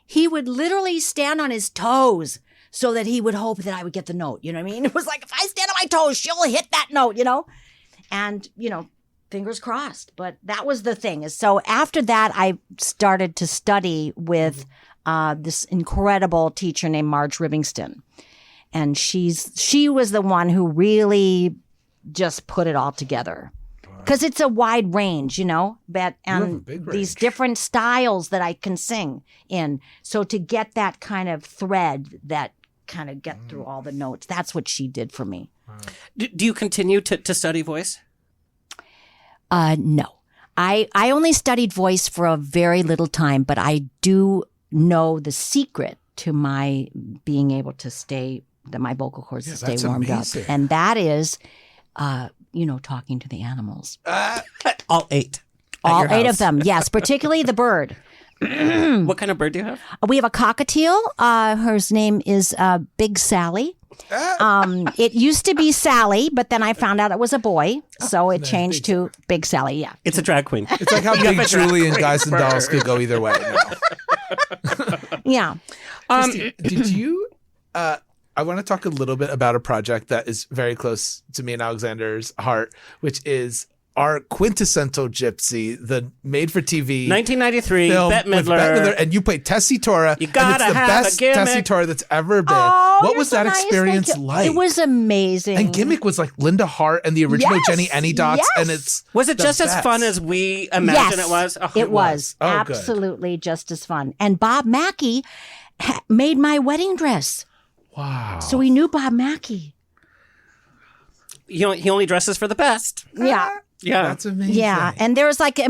he would literally stand on his toes so that he would hope that I would get the note. You know what I mean? It was like, if I stand on my toes, she'll hit that note, and, fingers crossed. But that was the thing. So after that, I started to study with this incredible teacher named Marge Rivingston. And she was the one who really just put it all together. Because it's a wide range, and these different styles that I can sing in. So to get that kind of thread that kind of get through all the notes, that's what she did for me. Do you continue to study voice? No. I only studied voice for a very little time, but I do know the secret to my being able to my vocal cords to stay warmed amazing. up. And that is, talking to the animals. All 8. All 8 of them, yes, particularly the bird. What kind of bird do you have? We have a cockatiel. Her name is Big Sally. It used to be Sally, but then I found out it was a boy, so it changed to Big Sally. Yeah, It's a drag queen. It's like how Big Julie and Guys and Dolls could go either way. yeah. Did you? I want to talk a little bit about a project that is very close to me and Alexander's heart, which is our quintessential gypsy, the made-for-TV 1993, film Bette with Midler. And you played Tessitura. You gotta and it's the have best a gimmick. Tessitura that's ever been. Oh, what you're was so that nice. experience Thank you. like? It was amazing. And gimmick was like Linda Hart and the original Yes, Jenny Anydots, yes. and it's Was it the just as best. fun as we imagined it was? Oh, it was Oh, good. absolutely just as fun. And Bob Mackie made my wedding dress, Wow. so we knew Bob Mackie. He only dresses for the best. Yeah. Yeah. That's amazing. Yeah, and there was like an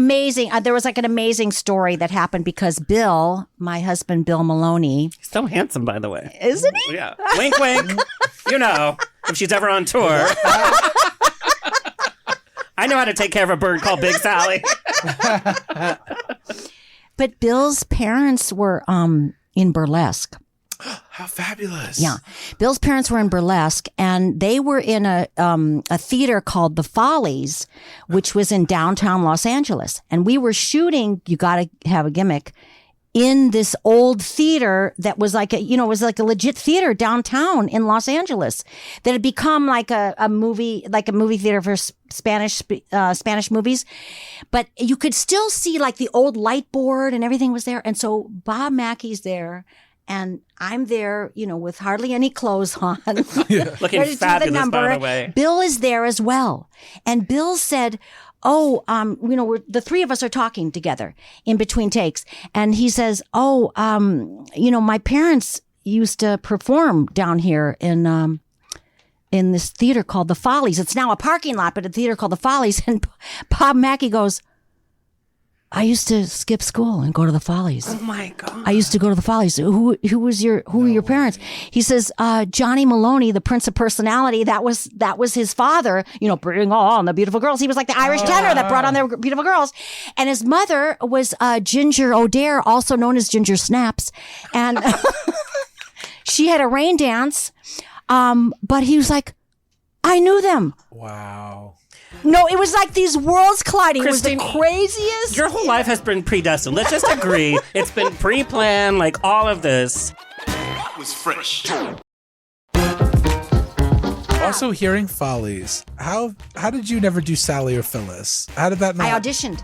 amazing story that happened because Bill, my husband, Bill Maloney, He's so handsome, by the way. isn't he? Yeah. Wink, wink. If she's ever on tour. I know how to take care of a bird called Big Sally. But Bill's parents were in burlesque. How fabulous. Yeah, Bill's parents were in burlesque, and they were in a theater called the Follies, which was in downtown Los Angeles. And we were shooting. You got to have a gimmick in this old theater that was like it was like a legit theater downtown in Los Angeles that had become like a movie theater for Spanish movies. But you could still see like the old light board and everything was there. And so Bob Mackie's there. And I'm there, with hardly any clothes on. Looking ready to do fabulous, by the way. Bill is there as well. And Bill said, the 3 of us are talking together in between takes. And he says, my parents used to perform down here in this theater called the Follies. It's now a parking lot, but a theater called the Follies. And Bob Mackie goes, I used to skip school and go to the Follies. Oh my God. I used to go to the Follies. Who were your parents? He says, Johnny Maloney, the Prince of Personality. That was his father. Bring on the beautiful girls. He was like the Irish tenor that brought on the beautiful girls. And his mother was Ginger O'Dare, also known as Ginger Snaps, and she had a rain dance. But he was like, I knew them. Wow. No, it was like these worlds colliding. Christine, it was the craziest. Your whole life has been predestined. Let's just agree. It's been pre-planned, like all of this. That was fresh. Also, hearing Follies. How did you never do Sally or Phyllis? How did that not? I auditioned.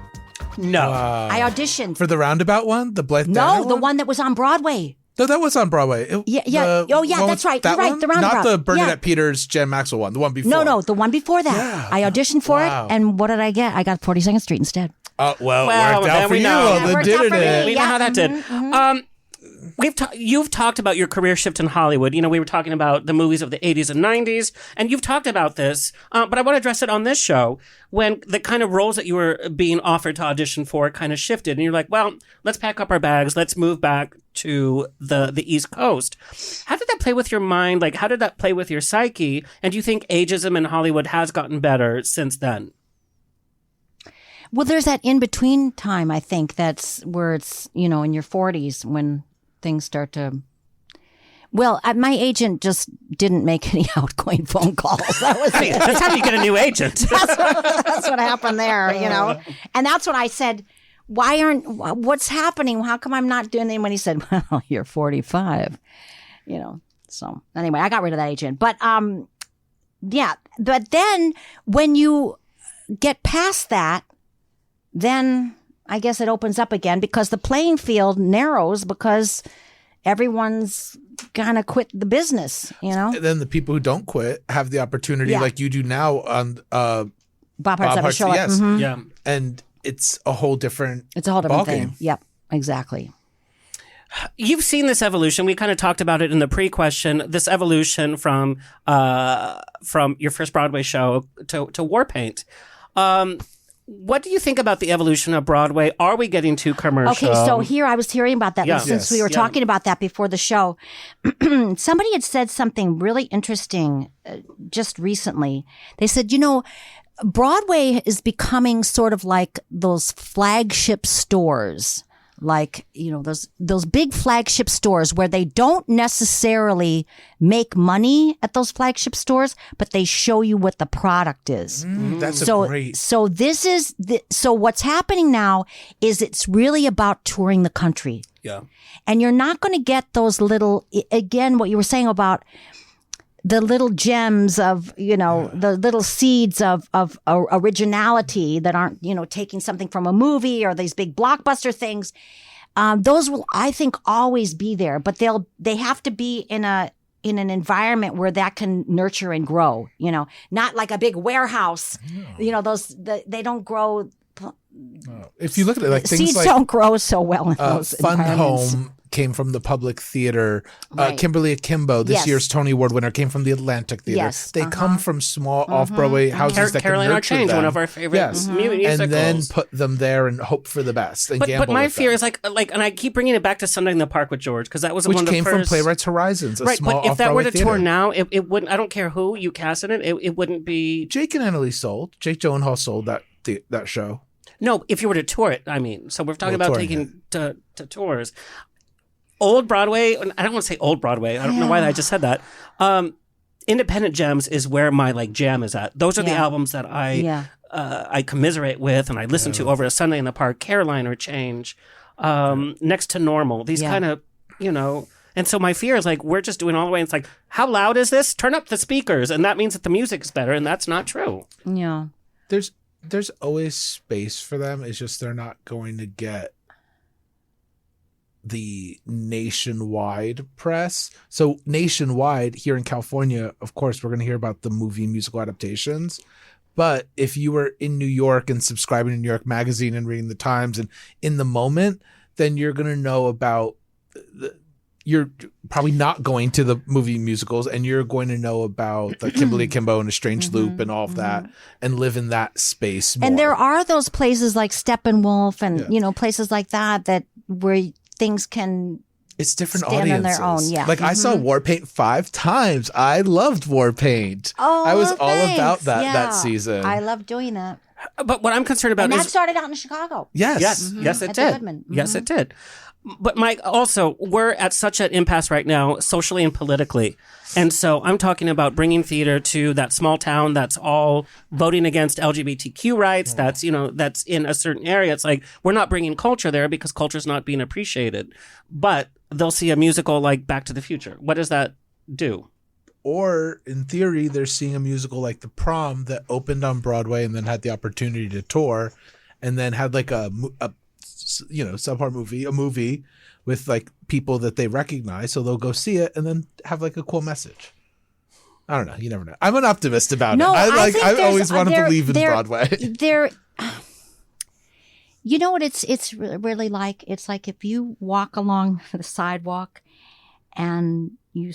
No. I auditioned. For the roundabout one? The Blythe No, Danner the one that was on Broadway. No, that was on Broadway. Yeah. Oh, yeah, that's right. You're right. The roundabout. Not the Bernadette Yeah. Peters, Jen Maxwell one. The one before. No, the one before that. Yeah. I auditioned for Wow. it, and what did I get? I got 42nd Street instead. Oh, well, Well, it worked then out for we you. know. Well, Yeah, it then worked did out it? for me. We know how that did. Mm-hmm. You've talked about your career shift in Hollywood. We were talking about the movies of the 80s and 90s, and you've talked about this, but I want to address it on this show when the kind of roles that you were being offered to audition for kind of shifted, and you're like, well, let's pack up our bags, let's move back to the East Coast. How did that play with your mind? Like, how did that play with your psyche? And do you think ageism in Hollywood has gotten better since then? Well, there's that in-between time, I think, that's where it's, in your 40s when things start to... Well, my agent just didn't make any outgoing phone calls. That was it. That's how you get a new agent. That's what happened there, And that's what I said, what's happening? How come I'm not doing it? When he said, well, you're 45, So anyway, I got rid of that agent. But, yeah. But then when you get past that, then I guess it opens up again because the playing field narrows because everyone's kind of quit the business, And then the people who don't quit have the opportunity, like you do now on Bob Hart's ever show. Yes, Yeah. and it's a whole different. It's a whole different ballgame. thing. Yep, exactly. You've seen this evolution. We kind of talked about it in the pre-question. This evolution from your first Broadway show to Warpaint. What do you think about the evolution of Broadway? Are we getting too commercial? Okay, so here I was hearing about that Yeah. since Yes. we were Yeah. talking about that before the show. Somebody had said something really interesting just recently. They said, Broadway is becoming sort of like those flagship stores. Like, those big flagship stores where they don't necessarily make money at those flagship stores, but they show you what the product is. That's So, a great. so this is so what's happening now is it's really about touring the country. Yeah. And you're not going to get those little, again, what you were saying about the little gems of, the little seeds of originality that aren't, taking something from a movie or these big blockbuster things. Those will, I think, always be there, but they have to be in an environment where that can nurture and grow, not like a big warehouse, they don't grow. If you look at it, like things Seeds like don't grow so well in those Fun environments. Home came from the Public Theater. Right. Kimberly Akimbo, this Yes. year's Tony Award winner, came from the Atlantic Theater. Yes. They come from small off-Broadway houses that Caroline can Our nurture Change, them. one of our favorite Yes. musicals. And then put them there and hope for the best and But gamble my with fear them. is like, and I keep bringing it back to Sunday in the Park with George because that was Which one of the came first. from Playwrights Horizons, a Right, small but if that were off-Broadway to tour theater. now, it wouldn't. I don't care who you cast in it. It wouldn't be. Jake and Annalise sold. Jake Gyllenhaal sold that show. No, if you were to tour it, I mean. So we're talking Well, about touring taking to tours. Old Broadway. I don't want to say old Broadway. I don't know why I just said that. Independent Gems is where my jam is at. Those are the Yeah. albums that I commiserate with and I listen to over a Sunday in the Park. Caroline or Change, Next to Normal. These kind of And so my fear is we're just doing all the way. And it's how loud is this? Turn up the speakers, and that means that the music's better, and that's not true. Yeah. There's always space for them. It's just they're not going to get the nationwide press. So nationwide, here in California, of course, we're going to hear about the movie and musical adaptations. But if you were in New York and subscribing to New York Magazine and reading the Times and in the moment, then you're going to know about you're probably not going to the movie musicals, and you're going to know about the Kimberly Kimbo and A Strange Loop and all of that, and live in that space more. And there are those places like Steppenwolf and, places like that where things can it's different stand audiences. on their own. Yeah. Like I saw Warpaint 5 times. I loved Warpaint. Oh, I was all thanks. about that Yeah. that season. I love doing that. But what I'm concerned about And is that started out in Chicago. yes. Yes, it At the did. Goodman. Yes, it did. But Mike, also, we're at such an impasse right now, socially and politically. And so I'm talking about bringing theater to that small town that's all voting against LGBTQ rights. That's, that's in a certain area. It's like, we're not bringing culture there because culture's not being appreciated. But they'll see a musical like Back to the Future. What does that do? Or in theory, they're seeing a musical like The Prom that opened on Broadway and then had the opportunity to tour, and then had like a subpar movie, a movie with like people that they recognize, so they'll go see it and then have like a cool message. I don't know. You never know. I'm an optimist about it. I always want to believe in Broadway. You know what it's really like? It's like if you walk along the sidewalk and you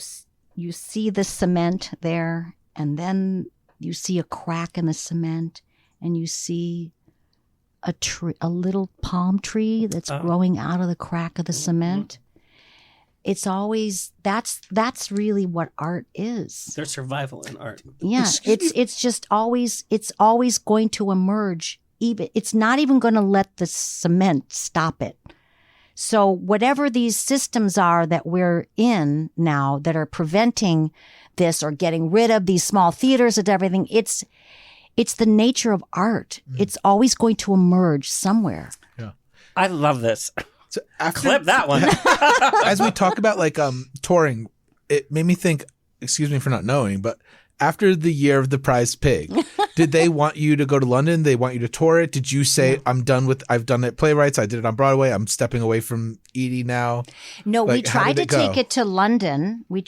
see the cement there, and then you see a crack in the cement, and you see a little palm tree that's growing out of the crack of the cement. It's always that's really what art is. There's survival in art. Yeah, it's always going to emerge. Even it's not even going to let the cement stop it. So whatever these systems are that we're in now that are preventing this or getting rid of these small theaters and everything, it's the nature of art. It's always going to emerge somewhere. Yeah. I love this. So Clip that one. As we talk about like touring, it made me think, excuse me for not knowing, but after the year of the Prize Pig, did they want you to go to London? They want you to tour it? Did you say, I've done it playwrights, I did it on Broadway, I'm stepping away from Edie now? No, Like, we tried to take it to London. Oh,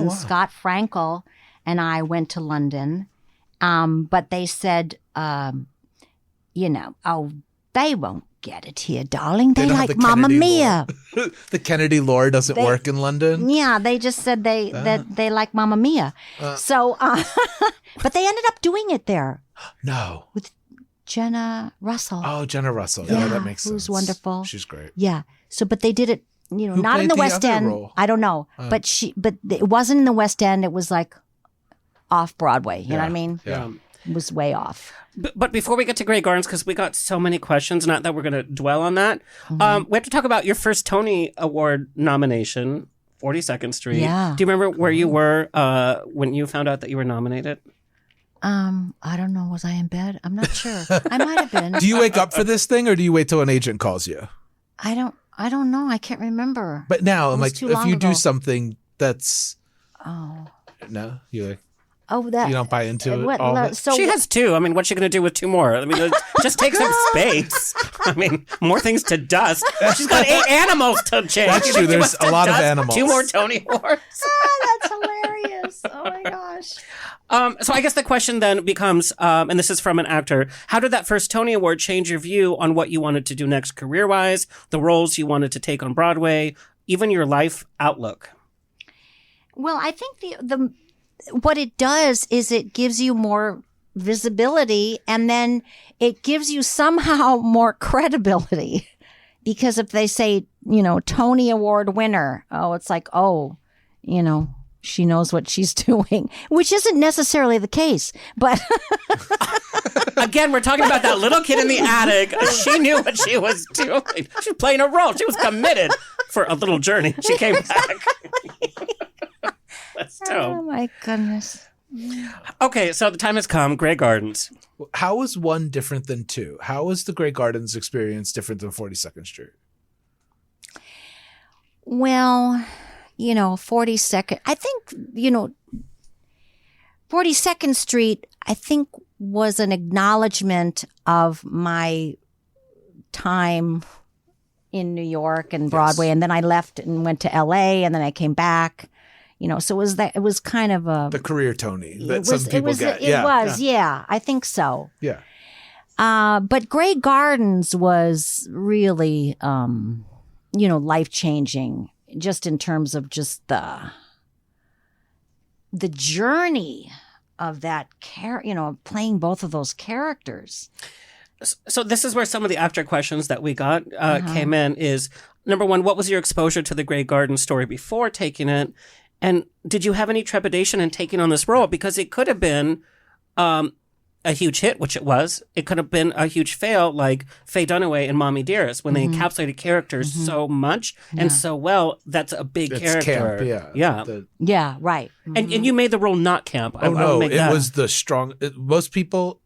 wow. Scott Frankel and I went to London. But they said, they won't get it here, darling. They don't have like the Mamma Kennedy Mia. The Kennedy lore doesn't work in London? Yeah, they just said that they like Mamma Mia. So, but they ended up doing it there No. with Jenna Russell. Oh, Jenna Russell. Yeah, that makes sense. Who's wonderful. She's great. Yeah. So, but they did it, Who not in played the the West other End. role? I don't know, but it wasn't in the West End. It was like off Broadway. You know what I mean? Yeah. It was way off. But before we get to Grey Gardens, because we got so many questions, not that we're going to dwell on that, we have to talk about your first Tony Award nomination, 42nd Street. Yeah. Do you remember where you were when you found out that you were nominated? I don't know. Was I in bed? I'm not sure. I might have been. Do you wake up for this thing, or do you wait till an agent calls you? I don't know. I can't remember. But now, I'm was like, too if long you ago. do something that's... Oh. No? You like... That You don't buy into what- all of it? So She has two. I mean, what's she going to do with two more? I mean, just take some space. I mean, more things to dust. She's got 8 animals to change. That's You true. think she There's wants to a lot of dust animals. 2 more Tony Awards. that's hilarious. Oh my gosh. So I guess the question then becomes, and this is from an actor, how did that first Tony Award change your view on what you wanted to do next career-wise, the roles you wanted to take on Broadway, even your life outlook? Well, I think the what it does is it gives you more visibility, and then it gives you somehow more credibility. Because if they say, Tony Award winner, it's like, she knows what she's doing, which isn't necessarily the case. But Again, we're talking about that little kid in the attic. She knew what she was doing. She was playing a role. She was committed for a little journey. She came back. That's oh dope. my goodness. Okay, so the time has come. Grey Gardens. How is one different than two? How is the Grey Gardens experience different than 42nd Street? Well, 42nd, I think, 42nd Street, I think, was an acknowledgement of my time in New York and Broadway. And then I left and went to LA, and then I came back, so it was kind of The career Tony that it some was, people get. It was, I think so. Yeah. But Grey Gardens was really, life-changing. just in terms of just the journey of that playing both of those characters. So this is where some of the after questions that we got came in is, number one, what was your exposure to the Grey Garden story before taking it? And did you have any trepidation in taking on this role? Because it could have been a huge hit, which it was. It could have been a huge fail, like Faye Dunaway and Mommy Dearest, when they encapsulated characters so much and so well. That's a big character. Camp, Yeah, right. And you made the role not camp. Oh, no, it was the strong... most people...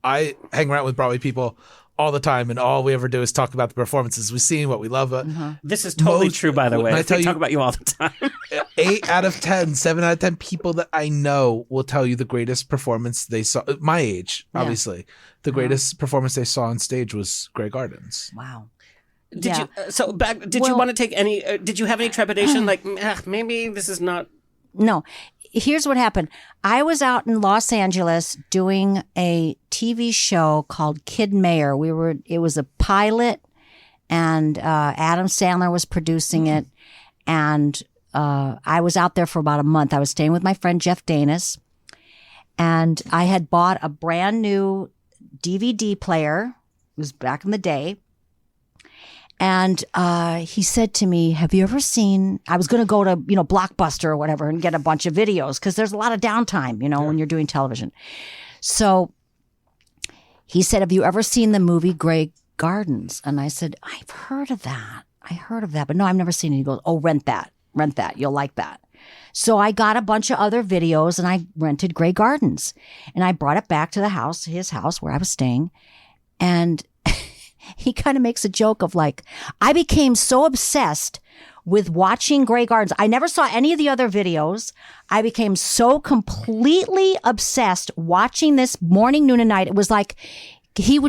I hang around with Broadway people all the time, and all we ever do is talk about the performances we've seen, what we love. This is totally true, by the way. We talk about you all the time. 8 out of 10, 7 out of 10 people that I know will tell you the greatest performance they saw, my age, obviously, the greatest performance they saw on stage was Grey Gardens. Wow. Did you want to take any, did you have any trepidation? Like, maybe this is not. No. Here's what happened. I was out in Los Angeles doing a TV show called Kid Mayor. It was a pilot, and Adam Sandler was producing it. And I was out there for about a month. I was staying with my friend Jeff Danis, and I had bought a brand new DVD player. It was back in the day. And he said to me, have you ever seen, I was going to go to, Blockbuster or whatever and get a bunch of videos because there's a lot of downtime, when you're doing television. So he said, have you ever seen the movie Grey Gardens? And I said, I've heard of that. But no, I've never seen it. He goes, oh, rent that. You'll like that. So I got a bunch of other videos and I rented Grey Gardens. And I brought it back to his house where I was staying. And he kind of makes a joke of like, I became so obsessed with watching Grey Gardens. I never saw any of the other videos. I became so completely obsessed watching this morning, noon, and night. It was like he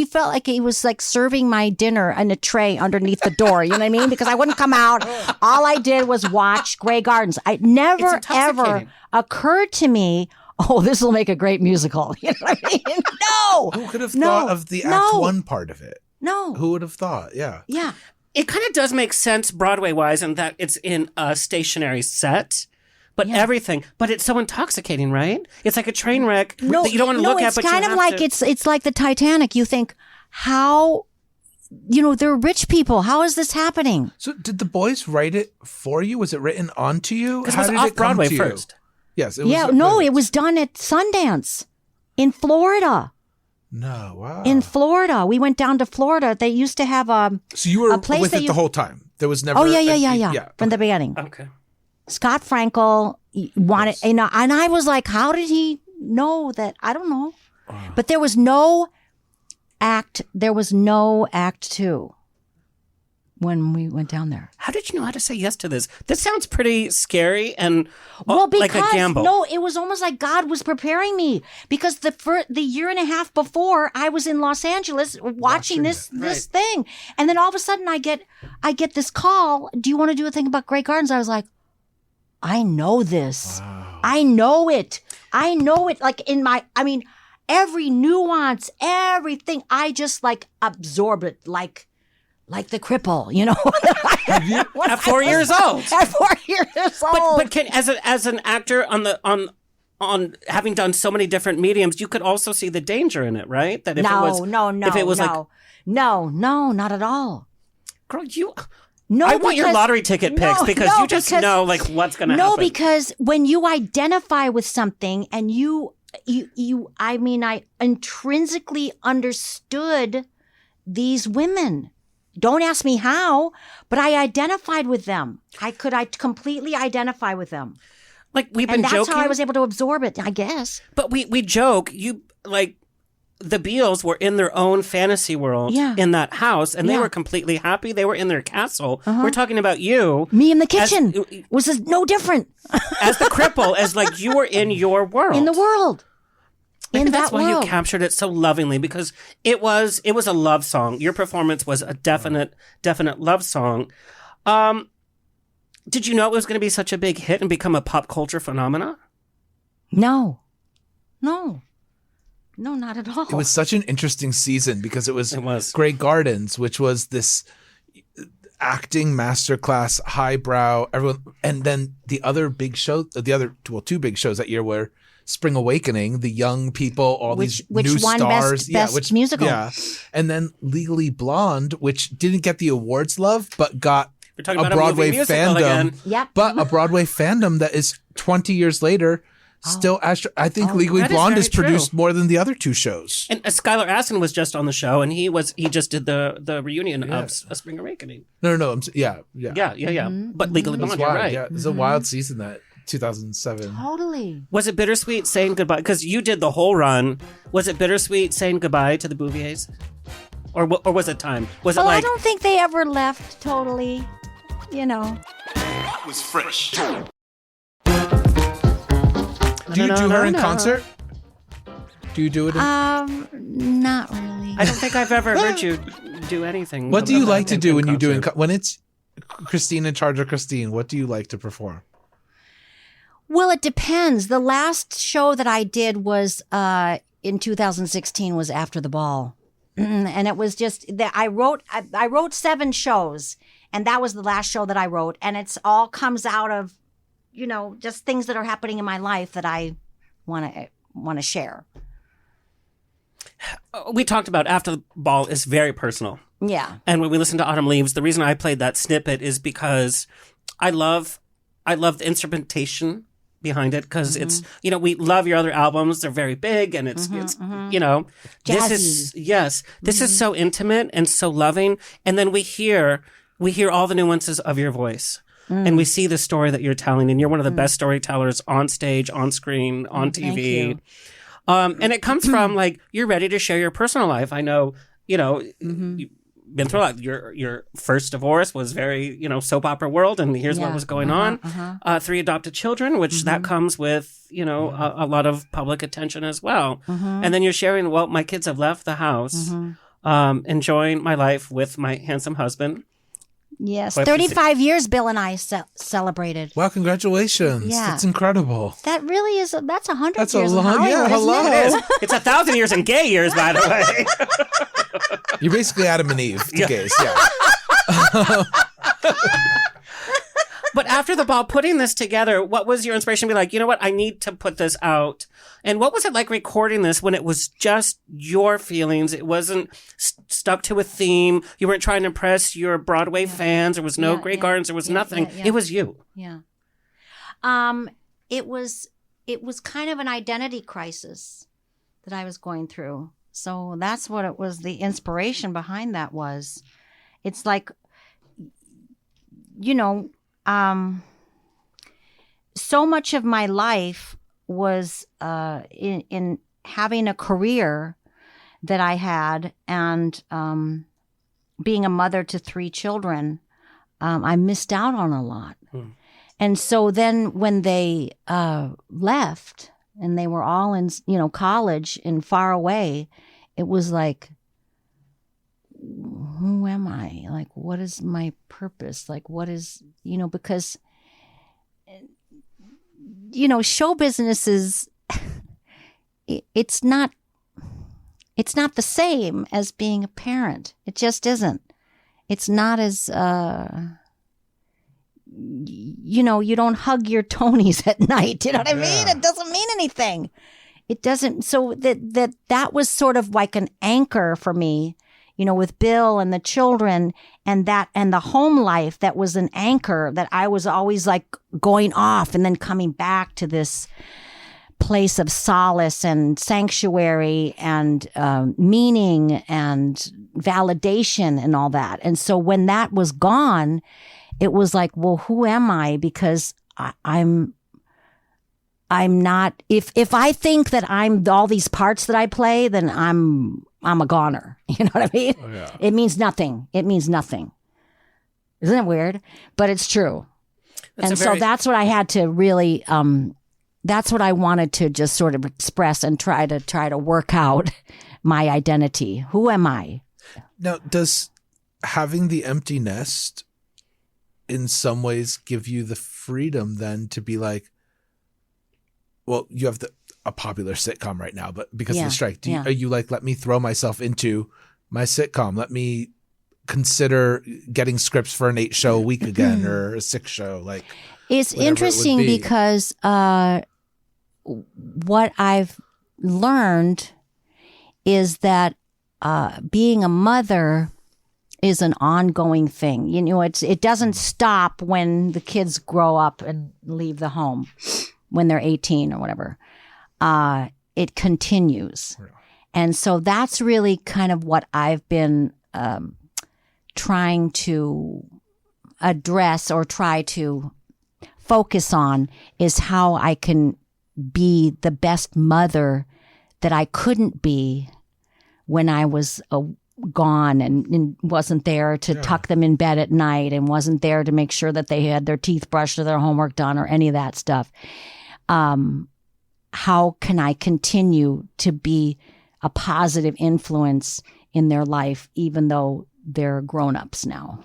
felt like he was like serving my dinner in a tray underneath the door. You know what I mean? Because I wouldn't come out. All I did was watch Grey Gardens. I never, ever occurred to me, oh, this will make a great musical. You know what I mean? No. Who could have thought of the Act 1 part of it? No. Who would have thought? Yeah. Yeah. It kind of does make sense Broadway-wise in that it's in a stationary set, but everything. But it's so intoxicating, right? It's like a train wreck that you don't want to look at, but you have to. No, it's kind of like it's like the Titanic. You think, how, they're rich people. How is this happening? So did the boys write it for you? Was it written onto you? Because it was off-Broadway first. Yes. It was done at Sundance in Florida. No, wow. In Florida. We went down to Florida. They used to have So you were with it the whole time? There was never... Oh, yeah. From the beginning. Okay. Scott Frankel wanted... and I was like, how did he know that? I don't know. But there was no act 2 when we went down there. How did you know how to say yes to this? This sounds pretty scary and because, like a gamble. No, it was almost like God was preparing me because the year and a half before I was in Los Angeles watching this thing, and then all of a sudden I get this call. Do you want to do a thing about Grey Gardens? I was like, I know this. Wow. I know it. Like every nuance, everything. I just like absorbed it like the cripple, At 4 years old. At 4 years old. But can, as an actor on having done so many different mediums, you could also see the danger in it, right? That if it was not at all. Girl, I want your lottery ticket picks because you just know like what's going to happen. No, because when you identify with something and I intrinsically understood these women. Don't ask me how, but I identified with them. I completely identify with them. Like we've been joking. And that's how I was able to absorb it, I guess. But we joke, the Beals were in their own fantasy world in that house, and they were completely happy. They were in their castle. We're talking about you. Me in the kitchen was no different. As the cripple, as like you were in your world. In the world. Maybe that's why you captured it so lovingly, because it was a love song. Your performance was a definite love song. Did you know it was going to be such a big hit and become a pop culture phenomena? No, not at all. It was such an interesting season because it was Grey Gardens, which was this acting masterclass, highbrow, everyone. And then the other big show, two big shows that year were Spring Awakening, the young people, all these new won stars. best musical. Yeah. And then Legally Blonde, which didn't get the awards love, but got We're talking a about Broadway a movie musical fandom. again. Yep. But a Broadway fandom that is 20 years later still I think Legally that is Blonde very has produced true. more than the other two shows. And Skylar Astin was just on the show, and he just did the reunion of A Spring Awakening. No. Yeah. But Legally It's Blonde, you're wild. right. Yeah, it's a wild season that 2007. Totally. Was it bittersweet saying goodbye? Because you did the whole run. Was it bittersweet saying goodbye to the Bouviers? Or was it time? Was it Well, I like... don't think they ever left totally, you know. That was fresh. Do you do her in concert? Do you do it? Not really. I don't think I've ever heard you do anything. What do you like to do when you do concert. when it's Christine in charge of Christine? What do you like to perform? Well, it depends. The last show that I did was in 2016 was After the Ball. And it was just that I wrote 7 shows, and that was the last show that I wrote, and it's all comes out of, you know, just things that are happening in my life that I want to share. We talked about After the Ball is very personal. Yeah. And when we listened to Autumn Leaves, the reason I played that snippet is because I love the instrumentation behind it, because it's, you know, we love your other albums. They're very big, and it's you know, Jazzy. this is so intimate and so loving. And then we hear all the nuances of your voice. And we see the story that you're telling, and you're one of the best storytellers on stage, on screen, on TV. Thank you. And it comes from like, you're ready to share your personal life. I know, you know, you've been through a lot. Your first divorce was very, you know, soap opera world, and here's what was going on. 3 adopted children, which that comes with, you know, a lot of public attention as well. And then you're sharing, well, my kids have left the house, enjoying my life with my handsome husband. Yes. Quite 35 years Bill and I celebrated. Wow, congratulations. Yeah. That's incredible. That really is, that's 100 That's a years in lot. Hollywood, Yeah, isn't hello. it? It is. It's 1,000 years in gay years, by the way. You're basically Adam and Eve to gays. Yeah. But After the Ball, putting this together, what was your inspiration to be like, you know what, I need to put this out? And what was it like recording this when it was just your feelings? It wasn't stuck to a theme. You weren't trying to impress your Broadway fans. There was no Grey Gardens. There was nothing. It was you. Yeah. It was kind of an identity crisis that I was going through. So that's what it was. The inspiration behind that was, it's like, you know, so much of my life was in having a career that I had, and being a mother to 3 children. I missed out on a lot. And so then when they left and they were all in, you know, college and far away, it was like, who am I? Like, what is my purpose? Like, what is, you know, because, you know, show business is, it's not the same as being a parent. It just isn't. It's not as, you know, you don't hug your Tonys at night. You know what I mean? It doesn't mean anything. It doesn't. So that was sort of like an anchor for me, you know, with Bill and the children and the home life. That was an anchor that I was always like going off and then coming back to this place of solace and sanctuary and meaning and validation and all that. And so when that was gone, it was like, well, who am I? Because I'm not, if I think that I'm all these parts that I play, then I'm a goner. You know what I mean? Oh, yeah. It means nothing. It means nothing. Isn't it weird? But it's true. So that's what I had to really, that's what I wanted to just sort of express and try to work out my identity. Who am I? Now, does having the empty nest in some ways give you the freedom then to be like, well, you have a popular sitcom right now, but because of the strike, are you like, let me throw myself into my sitcom? consider getting scripts for an 8-show a week again or a 6-show? Like, it's whatever it would interesting be. because what I've learned is that being a mother is an ongoing thing. You know, it doesn't stop when the kids grow up and leave the home when they're 18 or whatever. It continues. Yeah. And so that's really kind of what I've been trying to address or try to focus on, is how I can be the best mother that I couldn't be when I was gone and wasn't there to tuck them in bed at night and wasn't there to make sure that they had their teeth brushed or their homework done or any of that stuff. How can I continue to be a positive influence in their life, even though they're grown-ups now?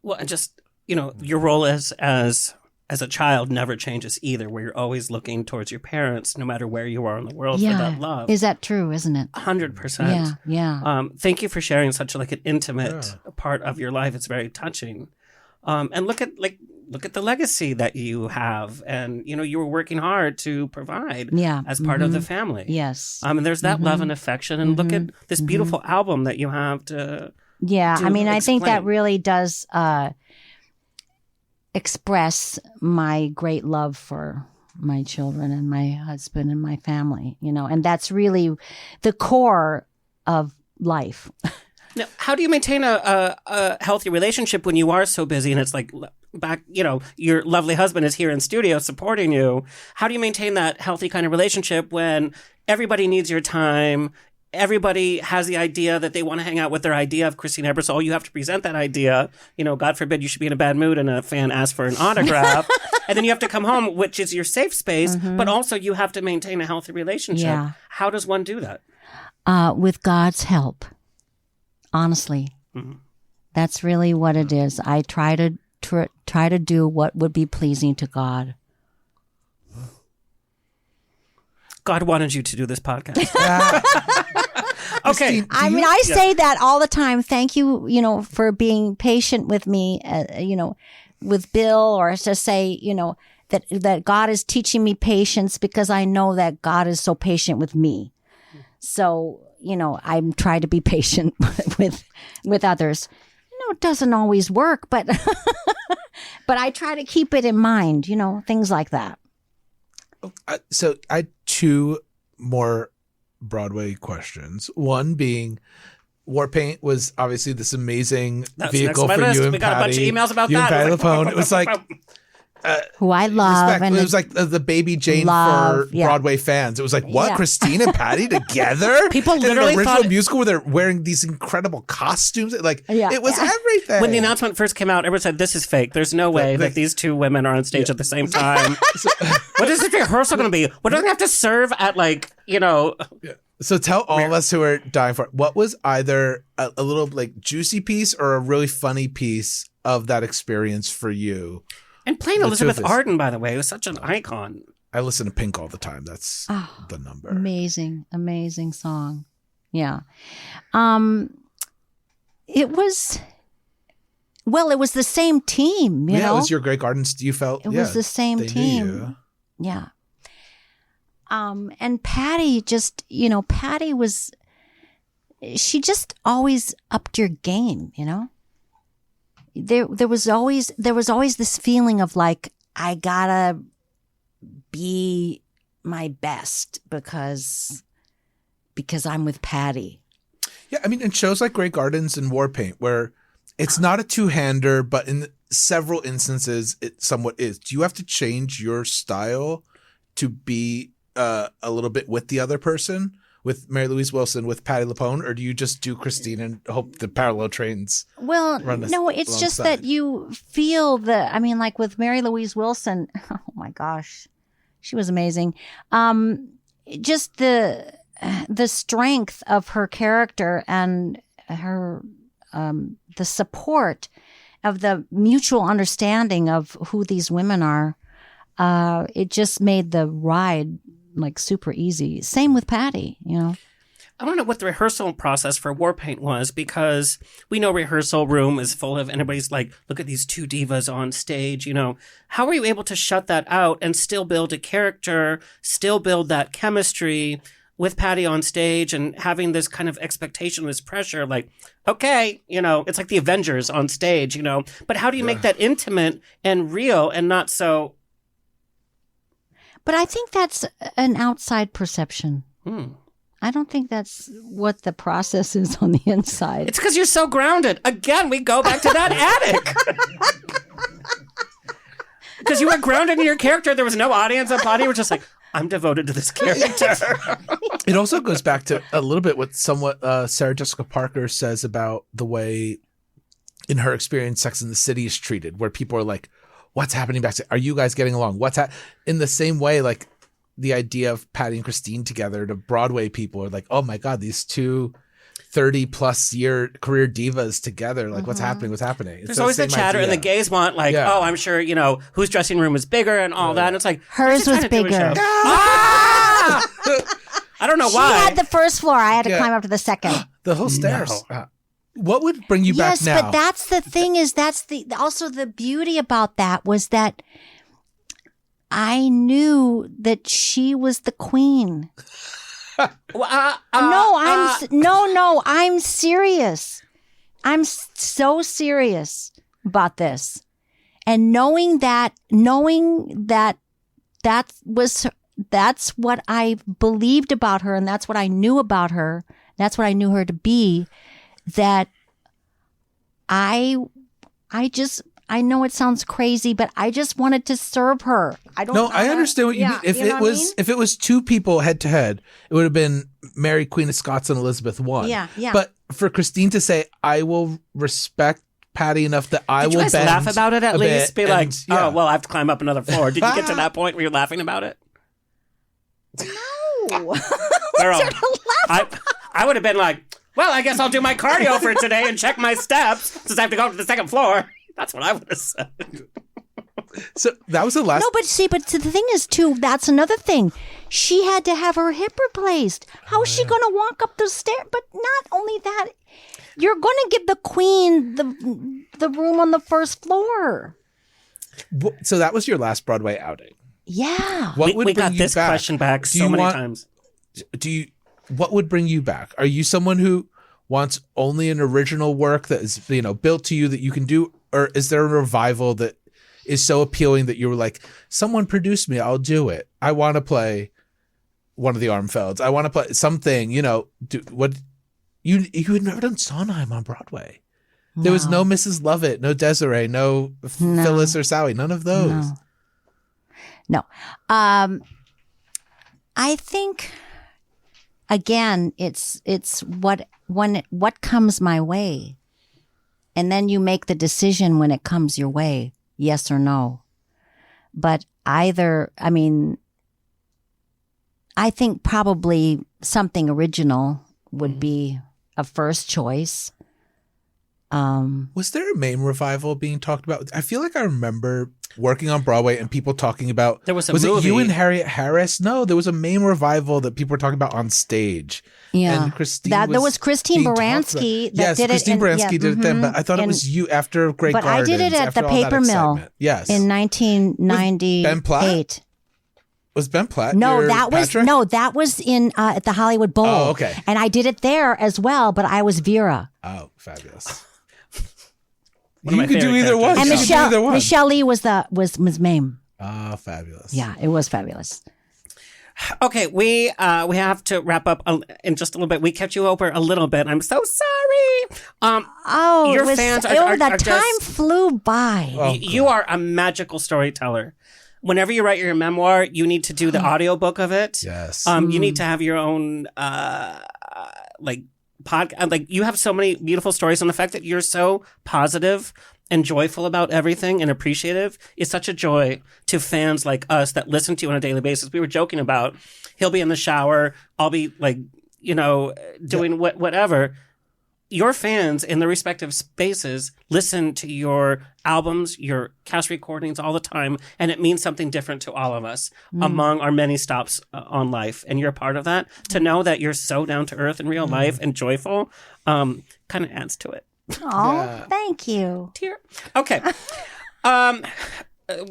Well, and just, you know, your role as a child never changes either, where you're always looking towards your parents, no matter where you are in the world, for that love. Is that true, isn't it? 100%. Yeah. Thank you for sharing such like an intimate part of your life. It's very touching. And look at the legacy that you have, and you know, you were working hard to provide as part of the family. Yes. And there's that love and affection, and look at this beautiful album that you have to I think that really does express my great love for my children and my husband and my family, you know, and that's really the core of life. Now, how do you maintain a healthy relationship when you are so busy and it's like back, you know, your lovely husband is here in studio supporting you? How do you maintain that healthy kind of relationship when everybody needs your time? Everybody has the idea that they want to hang out with their idea of Christine Ebersole. You have to present that idea. You know, God forbid you should be in a bad mood and a fan asks for an autograph. And then you have to come home, which is your safe space, but also you have to maintain a healthy relationship. Yeah. How does one do that? With God's help. Honestly. That's really what it is. I try to do what would be pleasing to God. God wanted you to do this podcast. Okay. I mean, I say that all the time. Thank you, you know, for being patient with me, you know, with Bill, or to say, you know, that God is teaching me patience because I know that God is so patient with me. So, you know, I'm trying to be patient with others. You know, it doesn't always work, but but I try to keep it in mind, you know, things like that. So I had 2 more Broadway questions. One being, Warpaint was obviously this amazing vehicle for you and We got a bunch of emails about you that. And Patty LuPone. It was like who I love. Respect. And it was like the Baby Jane for Broadway fans. It was like, what? Christine and Patty together? People literally in an original thought musical where they're wearing these incredible costumes. Like, it was everything. When the announcement first came out, everyone said, this is fake. There's no way that these 2 women are on stage at the same time. What is this rehearsal going to be? What do they have to serve at, like, you know? So tell all of us who are dying for it, what was either a little like juicy piece or a really funny piece of that experience for you? And playing Elizabeth Arden, by the way, was such an icon. I listen to Pink all the time. That's the number. Amazing, amazing song. Yeah. It was the same team, you know? Yeah, it was your Grey Gardens. You felt it was the same team. Yeah. And Patty just, you know, she just always upped your game, you know? There was always this feeling of like, I gotta be my best because I'm with Patty. Yeah, I mean, in shows like Grey Gardens and Warpaint, where it's not a 2-hander, but in several instances it somewhat is. Do you have to change your style to be a little bit with the other person? With Mary Louise Wilson, with Patty LuPone, or do you just do Christine and hope the parallel trains? Well, no, it's just that you feel I mean, like with Mary Louise Wilson, oh my gosh, she was amazing. Just the strength of her character and her the support of the mutual understanding of who these women are. It just made the ride like super easy. Same with Patty, you know. I don't know what the rehearsal process for Warpaint was, because we know rehearsal room is full of, and everybody's like, look at these two divas on stage, you know. How were you able to shut that out and still build a character, still build that chemistry with Patty on stage and having this kind of expectation, this pressure, like, okay, you know, it's like the Avengers on stage, you know. But how do you make that intimate and real and not so... But I think that's an outside perception. I don't think that's what the process is on the inside. It's because you're so grounded. Again, we go back to that attic. Because you were grounded in your character. There was no audience applauding. You were just like, I'm devoted to this character. It also goes back to a little bit what Sarah Jessica Parker says about the way, in her experience, Sex and the City is treated, where people are like, what's happening backstage? Are you guys getting along? In the same way, like the idea of Patty and Christine together to Broadway people are like, oh my God, these two 30+ year career divas together. Like, what's happening? What's happening? There's always the chatter, and the gays want, like, oh, I'm sure, you know, whose dressing room was bigger and all that. And it's like, hers was bigger. Ah! I don't know why. She had the first floor. I had to climb up to the second. The whole stairs. What would bring you back now? Yes, but that's the thing also the beauty about that was that I knew that she was the queen. I'm serious. I'm so serious about this. And knowing that that's what I believed about her, and that's what I knew about her. That's what I knew her to be. That I know it sounds crazy, but I just wanted to serve her. I understand what you mean. If it was two people head to head, it would have been Mary, Queen of Scots, and Elizabeth I. Yeah. But for Christine to say, I will respect Patty enough that I will bend. Did you guys laugh about it at least? Be like, yeah. oh, well, I have to climb up another floor. Did you get to that point where you're laughing about it? No. I would have been like, well, I guess I'll do my cardio for today and check my steps since I have to go up to the second floor. That's what I would have said. So that was the last. No, but the thing is, too, that's another thing. She had to have her hip replaced. How is she going to walk up the stairs? But not only that, you're going to give the queen the room on the first floor. So that was your last Broadway outing. Yeah. We got this question back so many times. What would bring you back? Are you someone who wants only an original work that is, you know, built to you that you can do? Or is there a revival that is so appealing that you were like, someone produce me, I'll do it. I want to play one of the Armfelds. I want to play something, you know, you had never done Sondheim on Broadway. No. There was no Mrs. Lovett, no Desiree, no Phyllis or Sally, none of those. No. I think, again, it's what comes my way. And then you make the decision when it comes your way, yes or no. But I think probably something original would be a first choice. Was there a MAME revival being talked about? I feel like I remember working on Broadway and people talking about. There was a movie. movie. It you and Harriet Harris? No, there was a MAME revival that people were talking about on stage. Yeah, and Christine there was Christine Baranski that did it. Christine Baranski did it then, but I thought it was you after Great Gardens. But I did it at the Paper Mill. Yes, in 1998. Ben Platt? Was Ben Platt? No, that was in at the Hollywood Bowl. Oh, okay. And I did it there as well, but I was Vera. Oh, fabulous. You could do either one. And Michelle Lee was MAME. Oh, fabulous. Yeah, it was fabulous. Okay, we have to wrap up in just a little bit. We kept you over a little bit. I'm so sorry. Your fans are time just, flew by. Oh, you are a magical storyteller. Whenever you write your memoir, you need to do the audiobook of it. Yes. You need to have your own podcast. Like, you have so many beautiful stories, and the fact that you're so positive and joyful about everything and appreciative is such a joy to fans like us that listen to you on a daily basis. We were joking about, he'll be in the shower, I'll be like, you know, doing whatever. your fans in their respective spaces listen to your albums, your cast recordings all the time, and it means something different to all of us among our many stops on life. And you're a part of that. To know that you're so down to earth in real life and joyful kind of adds to it. Oh, thank you. Dear. Okay.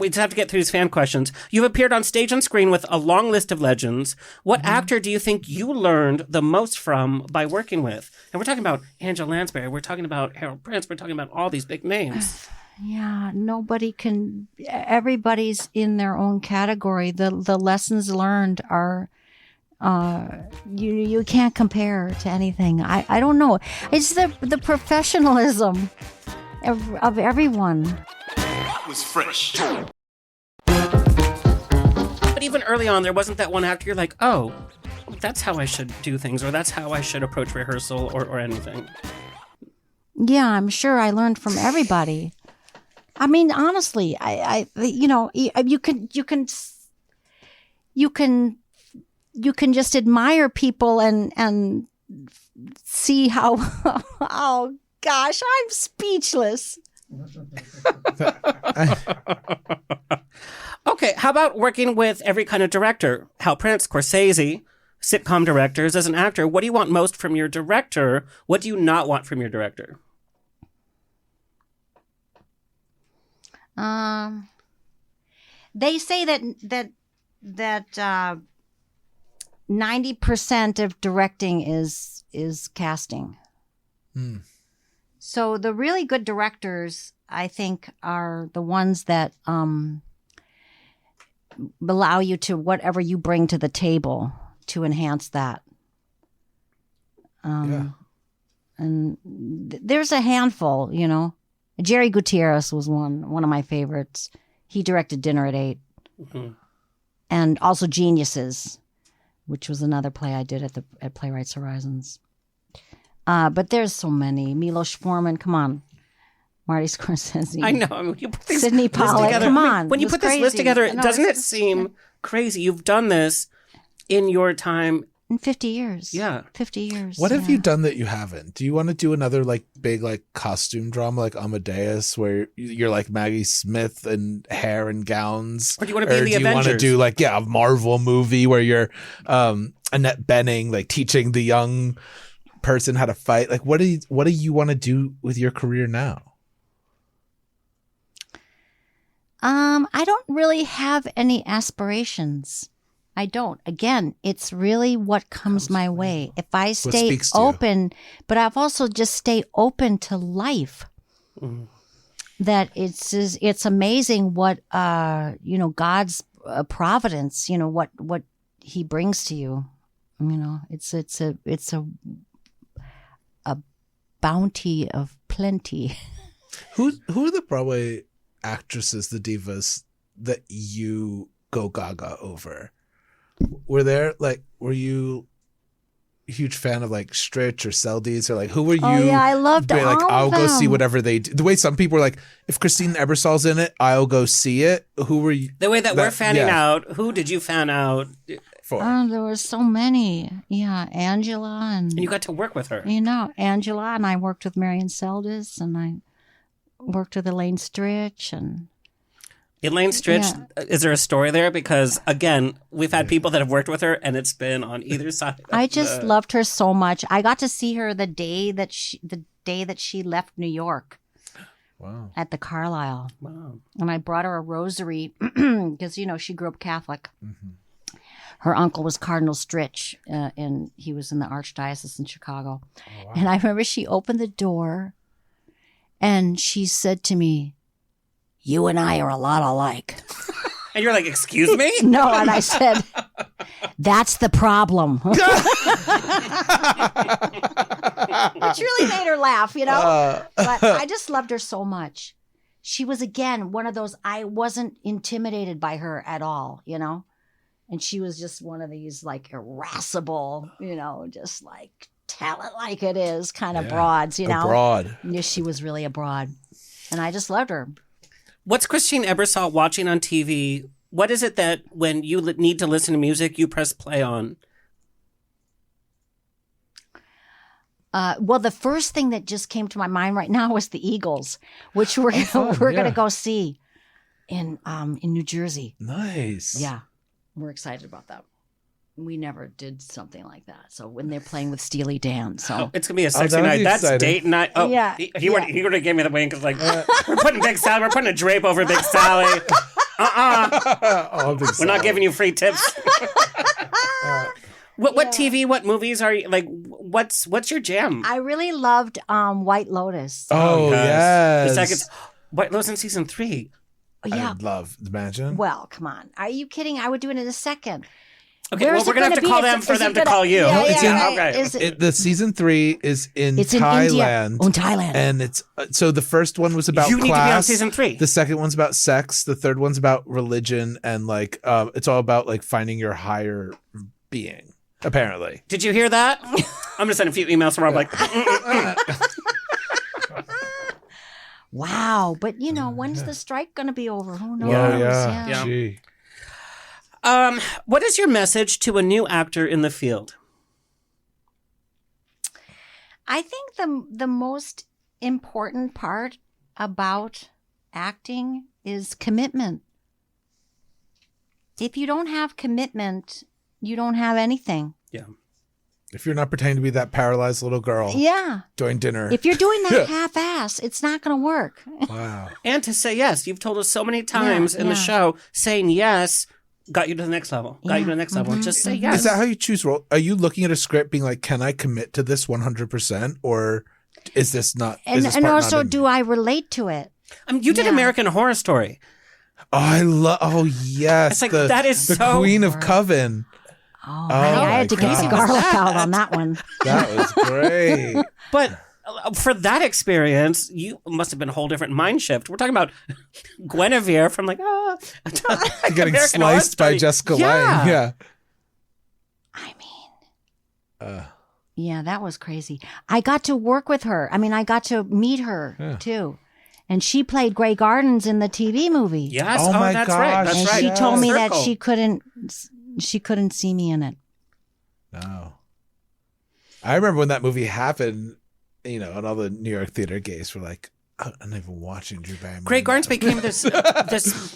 We just have to get through these fan questions. You've appeared on stage and screen with a long list of legends. What actor do you think you learned the most from by working with? And we're talking about Angela Lansbury. We're talking about Harold Prince. We're talking about all these big names. Yeah, nobody can. Everybody's in their own category. The lessons learned are, you can't compare to anything. I don't know. It's the professionalism of everyone. That was fresh. But even early on, there wasn't that one actor you're like, oh, that's how I should do things, or that's how I should approach rehearsal, or anything. Yeah, I'm sure I learned from everybody. I mean, honestly, you can just admire people and see how. Oh gosh, I'm speechless. Okay, how about working with every kind of director? Hal Prince, Scorsese, sitcom directors. As an actor, what do you want most from your director? What do you not want from your director? They say that 90% of directing is casting. So the really good directors, I think, are the ones that allow you to whatever you bring to the table to enhance that. And there's a handful, Jerry Gutierrez was one of my favorites. He directed Dinner at 8. Mm-hmm. And also Geniuses, which was another play I did at Playwrights Horizons. But there's so many. Milos Forman, come on. Marty Scorsese. I know. I mean, you put these Sidney Pollack, come on. When you put this list together, doesn't it seem yeah. crazy? You've done this in your time. In 50 years. Yeah. 50 years. What have you done that you haven't? Do you want to do another big costume drama like Amadeus where you're like Maggie Smith and hair and gowns? Or do you want to be in the Avengers? Do you want to do a Marvel movie where you're Annette Bening teaching the young person how to fight? What do you want to do with your career now? I don't really have any aspirations. I don't. Again, it's really what comes my way. If I stay open, but I've also just stay open to life. Mm. That it's amazing what God's providence. What He brings to you. It's a bounty of plenty. Who are the Broadway actresses, the divas that you go gaga over? Were you a huge fan of Stritch or Seldes, or who were you? Oh yeah, I loved all of I'll them. go see whatever they do. The way some people were if Christine Ebersole's in it, I'll go see it. Who were you? The way that we're fanning out, who did you fan out for? There were so many. Yeah, Angela and you got to work with her. Angela, and I worked with Marion Seldes, and I worked with Elaine Stritch, and Elaine Stritch, is there a story there? Because, again, we've had people that have worked with her, and it's been on either side. I just loved her so much. I got to see her the day that she left New York. Wow. At the Carlisle. Wow. And I brought her a rosary because, she grew up Catholic. Mm-hmm. Her uncle was Cardinal Stritch, and he was in the Archdiocese in Chicago. Oh, wow. And I remember she opened the door, and she said to me, "You and I are a lot alike." And you're like, "Excuse me?" No, and I said, "That's the problem." Which really made her laugh, But I just loved her so much. She was, again, one of those, I wasn't intimidated by her at all, And she was just one of these, irascible, just tell it like it is kind of broads, A broad. Yeah, she was really a broad. And I just loved her. What's Christine Ebersole watching on TV? What is it that when you need to listen to music, you press play on? Well, the first thing that just came to my mind right now was the Eagles, which we're fun, gonna go see in New Jersey. Nice. Yeah, we're excited about that. We never did something like that. So when they're playing with Steely Dan, so It's gonna be a sexy that would night. be That's exciting. date night. Oh, Yeah, He would have gave me the wink. Cause like we're putting Big Sally. We're putting a drape over Big Sally. We're not giving you free tips. What TV? What movies are you like? What's your jam? I really loved White Lotus. Oh, yes. The second White Lotus in season 3. Yeah. I'd love. Imagine. Well, come on. Are you kidding? I would do it in a second. Okay, Where well, is we're it gonna have to be? call them for Is it them to gonna- call you. Yeah, it's yeah, in- right. okay. Is it- The season 3 is in It's in Thailand. India. Oh, in Thailand. And it's so the first one was about You need to be on class. season 3. The second one's about sex. The third one's about religion, and like it's all about like finding your higher being. Apparently, Did you hear that? I'm gonna send a few emails from Rob like, Wow. But, when's the strike going to be over? Who knows? Yeah. Gee. what is your message to a new actor in the field? I think the most important part about acting is commitment. If you don't have commitment, you don't have anything. Yeah. If you're not pretending to be that paralyzed little girl Yeah. during dinner. If you're doing that half-ass, it's not going to work. Wow. And to say yes. You've told us so many times in the yeah. show, saying yes got you to the next level. Got you to the next level. Just say yes. Is that how you choose role? Are you looking at a script being like, can I commit to this 100%? Or is this not? And, is this and part also, not in do me? I relate to it? You did Yeah. American Horror Story. Oh, I love. Oh, yes. It's like, that is the so- Queen of Coven. Oh, Oh, I my had to get the God. garlic out on that one. That was great. But for that experience, you must have been a whole different mind shift. We're talking about Guinevere from like, Getting American Horror sliced by Story. Jessica Yeah. Lange. Yeah. I mean, yeah, that was crazy. I got to work with her. I mean, I got to meet her too. And she played Grey Gardens in the TV movie. yes, Oh my that's right. gosh. That's And right. she told me that Circle. she couldn't see me in it. No. I remember when that movie happened, and all the New York theater gays were like, I'm not even watching Drew Barrymore. Grey Gardens became this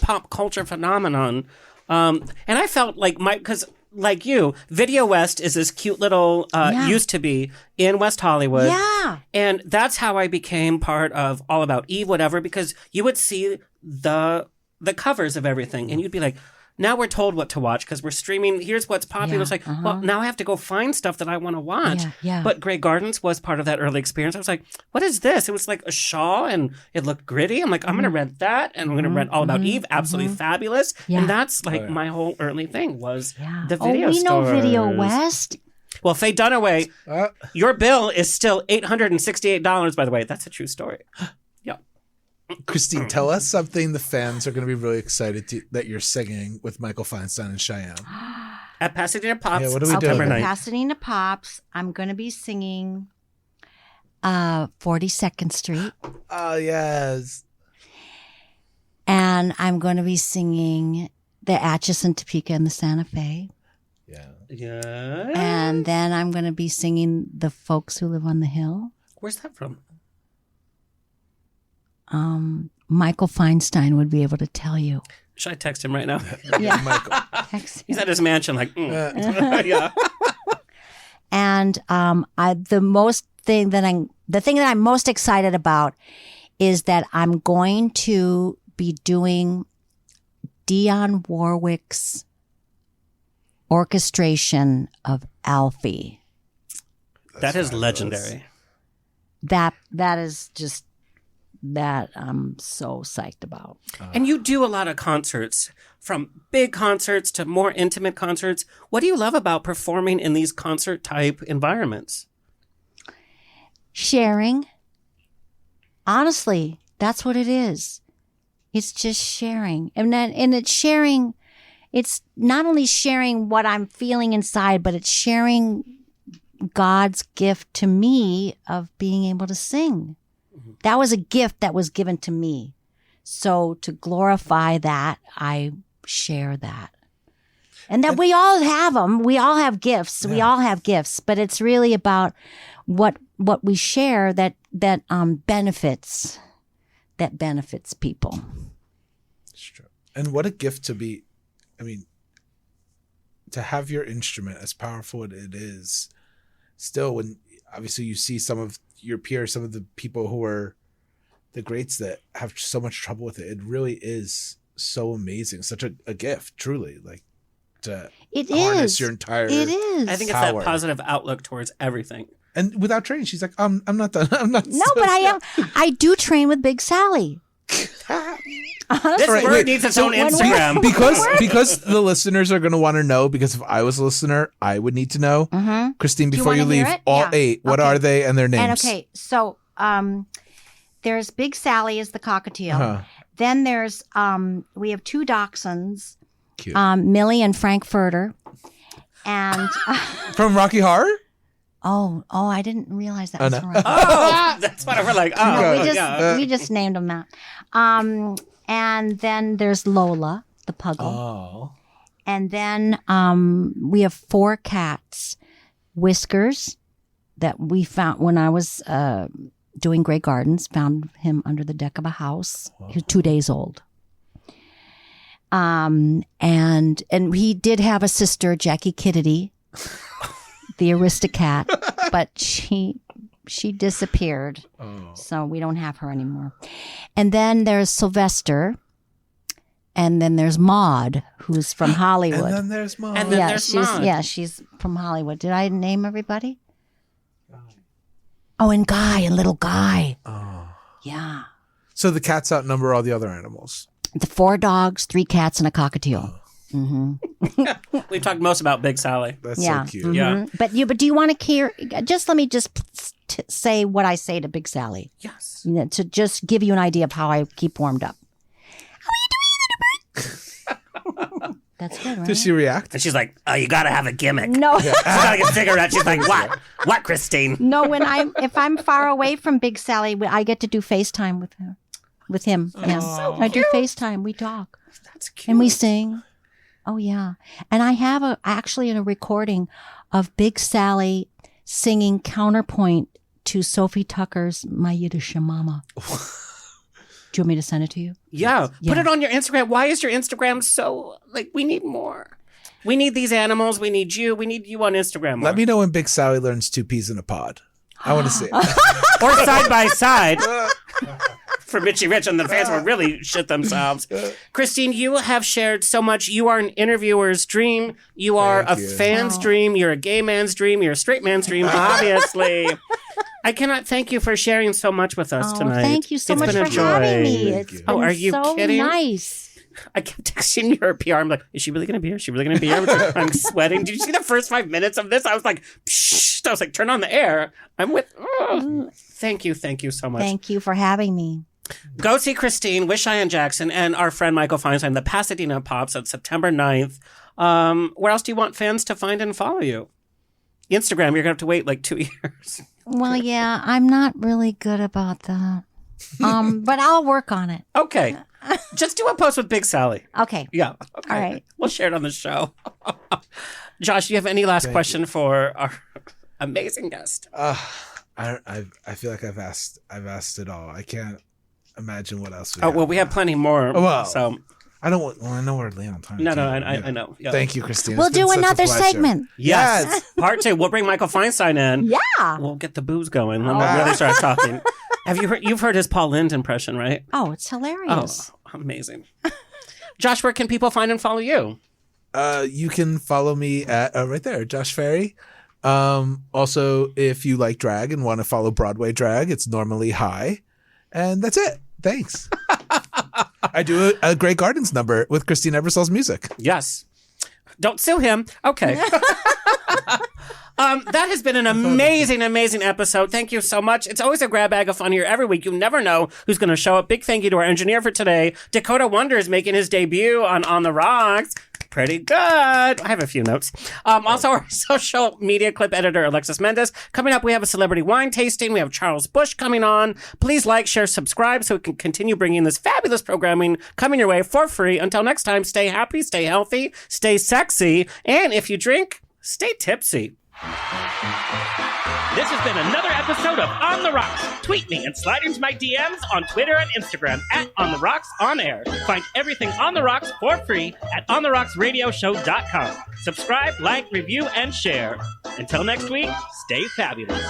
pop culture phenomenon, and I felt like because like you, Video West is this cute little used to be in West Hollywood, Yeah. and that's how I became part of All About Eve, whatever. Because you would see the covers of everything, and you'd be like, now we're told what to watch because we're streaming. Here's what's popular. Yeah, It's like, well, now I have to go find stuff that I want to watch. Yeah. But Grey Gardens was part of that early experience. I was like, what is this? It was like a shawl and it looked gritty. I'm like, I'm going to rent that and I'm going to rent All About Eve. Absolutely fabulous. Yeah. And that's like my whole early thing was the Oh, video we know Video stores. West. Well, Faye Dunaway, your bill is still $868, by the way. That's a true story. Yeah. Christine, tell us something the fans are going to be really excited that you're singing with Michael Feinstein and Cheyenne. At Pasadena Pops, Yeah, what are we September doing? 9th. Pasadena Pops. I'm going to be singing 42nd Street. Oh, yes. And I'm going to be singing the Atchison, Topeka, and the Santa Fe. Yeah. Yeah. And then I'm going to be singing The Folks Who Live on the Hill. Where's that from? Michael Feinstein would be able to tell you. Should I text him right now? Yeah. Michael. He's at his mansion like, yeah. And the thing that I'm most excited about is that I'm going to be doing Dionne Warwick's orchestration of Alfie. That is legendary. That is just that I'm so psyched about. And you do a lot of concerts, from big concerts to more intimate concerts. What do you love about performing in these concert type environments? Sharing. Honestly, that's what it is. It's just sharing. And it's sharing. It's not only sharing what I'm feeling inside, but it's sharing God's gift to me of being able to sing. That was a gift that was given to me. So to glorify that, I share that. And that we all have them. We all have gifts. We all have gifts, but it's really about what we share that benefits people. It's true. And what a gift to be. I mean, to have your instrument, as powerful as it is, still, when obviously you see some of your peers, some of the people who are the greats that have so much trouble with it, it really is so amazing. Such a gift, truly. Like, to harness your entire It is. I think it's power. that positive outlook towards everything. And without training, she's like, I'm not done. I'm not. No, but I am. I do train with Big Sally. This right, word wait. needs its own Instagram. because the listeners are going to want to know, because if I was a listener, I would need to know. Christine, Do you before you, wanna hear leave, it? all Yeah. 8, what Okay. are they and their names? And okay, so there's Big Sally is the cockatiel. Uh-huh. Then there's we have 2 dachshunds, Cute. Millie and Frankfurter, and From Rocky Horror? oh, I didn't realize that Oh, was no. from Rocky. Oh, that's what we're like. Oh, No, yeah. we just named them that. And then there's Lola, the puggle. Oh. And then we have 4 cats. Whiskers, that we found when I was doing Grey Gardens, found him under the deck of a house. He was 2 days old. And he did have a sister, Jackie Kittity, the Aristocat, but she disappeared. So we don't have her anymore. And then there's Sylvester. And then there's Maud, who's from Hollywood. And then there's Mom. And then yeah, there's Maud. she's from Hollywood. Did I name everybody? Oh, and Guy, and little Guy. Oh. Yeah. So the cats outnumber all the other animals. The 4 dogs, 3 cats, and a cockatiel. We've talked most about Big Sally. That's Yeah. so cute. Mhm. Yeah. But do you want to hear? Let me say what I say to Big Sally. Yes. You know, to just give you an idea of how I keep warmed up. That's good, right? Does she react? And she's like, oh, you got to have a gimmick. No. She's got a cigarette. She's like, what? What, Christine? No, if I'm far away from Big Sally, I get to do FaceTime with her, with him. Yeah. I do FaceTime. We talk That's cute. and we sing. Oh yeah, and I have actually a recording of Big Sally singing counterpoint to Sophie Tucker's "My Yiddish Mama." Do you want me to send it to you? Yeah. Put Yeah. it on your Instagram. Why is your Instagram so, like, we need more. We need these animals. We need you. We need you on Instagram more. Let me know when Big Sally learns 2 peas in a pod. I want to see it. Or side by side for Mitchie Rich, and the fans will really shit themselves. Christine, you have shared so much. You are an interviewer's dream. You are Thank a you. fan's dream. You're a gay man's dream. You're a straight man's dream, obviously. I cannot thank you for sharing so much with us tonight. Thank you so It's much been for a joy. having me. Thank It's you. been Oh, are you so kidding? nice. I kept texting her PR. I'm like, is she really going to be here? Is she really going to be here? I'm sweating. Did you see the first 5 minutes of this? I was like, psh. I was like, turn on the air. I'm with. Thank you. Thank you so much. Thank you for having me. Go see Christine with Cheyenne Jackson and our friend Michael Feinstein, the Pasadena Pops, on September 9th. Where else do you want fans to find and follow you? Instagram, you're going to have to wait like 2 years. Well, yeah, I'm not really good about that. But I'll work on it. Okay. Just do a post with Big Sally. Okay. Yeah. Okay. All right. We'll share it on the show. Josh, do you have any last question for our amazing guest? I feel like I've asked it all. I can't imagine what else. Oh, well, we have plenty more. Oh, well. So, I don't want. Well, I know we're late on time. no, too. I know. Yeah. Thank you, Christine. We'll It's been do such a another pleasure. segment. Yes. Part 2. We'll bring Michael Feinstein in. Yeah. We'll get the booze going. Then we'll really start talking. Have you heard? You've heard his Paul Lynde impression, right? Oh, it's hilarious. Oh, amazing. Josh, where can people find and follow you? You can follow me at right there, Josh Ferri. Also, if you like drag and want to follow Broadway drag, it's normally high, and that's it. Thanks. I do a Grey Gardens number with Christine Ebersole's music. Yes. Don't sue him. Okay. That has been an amazing, amazing episode. Thank you so much. It's always a grab bag of fun here every week. You never know who's going to show up. Big thank you to our engineer for today. Dakota Wonder is making his debut on the Rocks. Pretty good. I have a few notes. Also, our social media clip editor, Alexis Mendez. Coming up, we have a celebrity wine tasting. We have Charles Bush coming on. Please like, share, subscribe so we can continue bringing this fabulous programming coming your way for free. Until next time, stay happy, stay healthy, stay sexy, and if you drink, stay tipsy. This has been another episode of On the Rocks. Tweet me and slide into my DMs on Twitter and Instagram at On the Rocks On Air. Find everything On the Rocks for free at ontherocksradioshow.com. Subscribe, like, review, and share. Until next week, stay fabulous.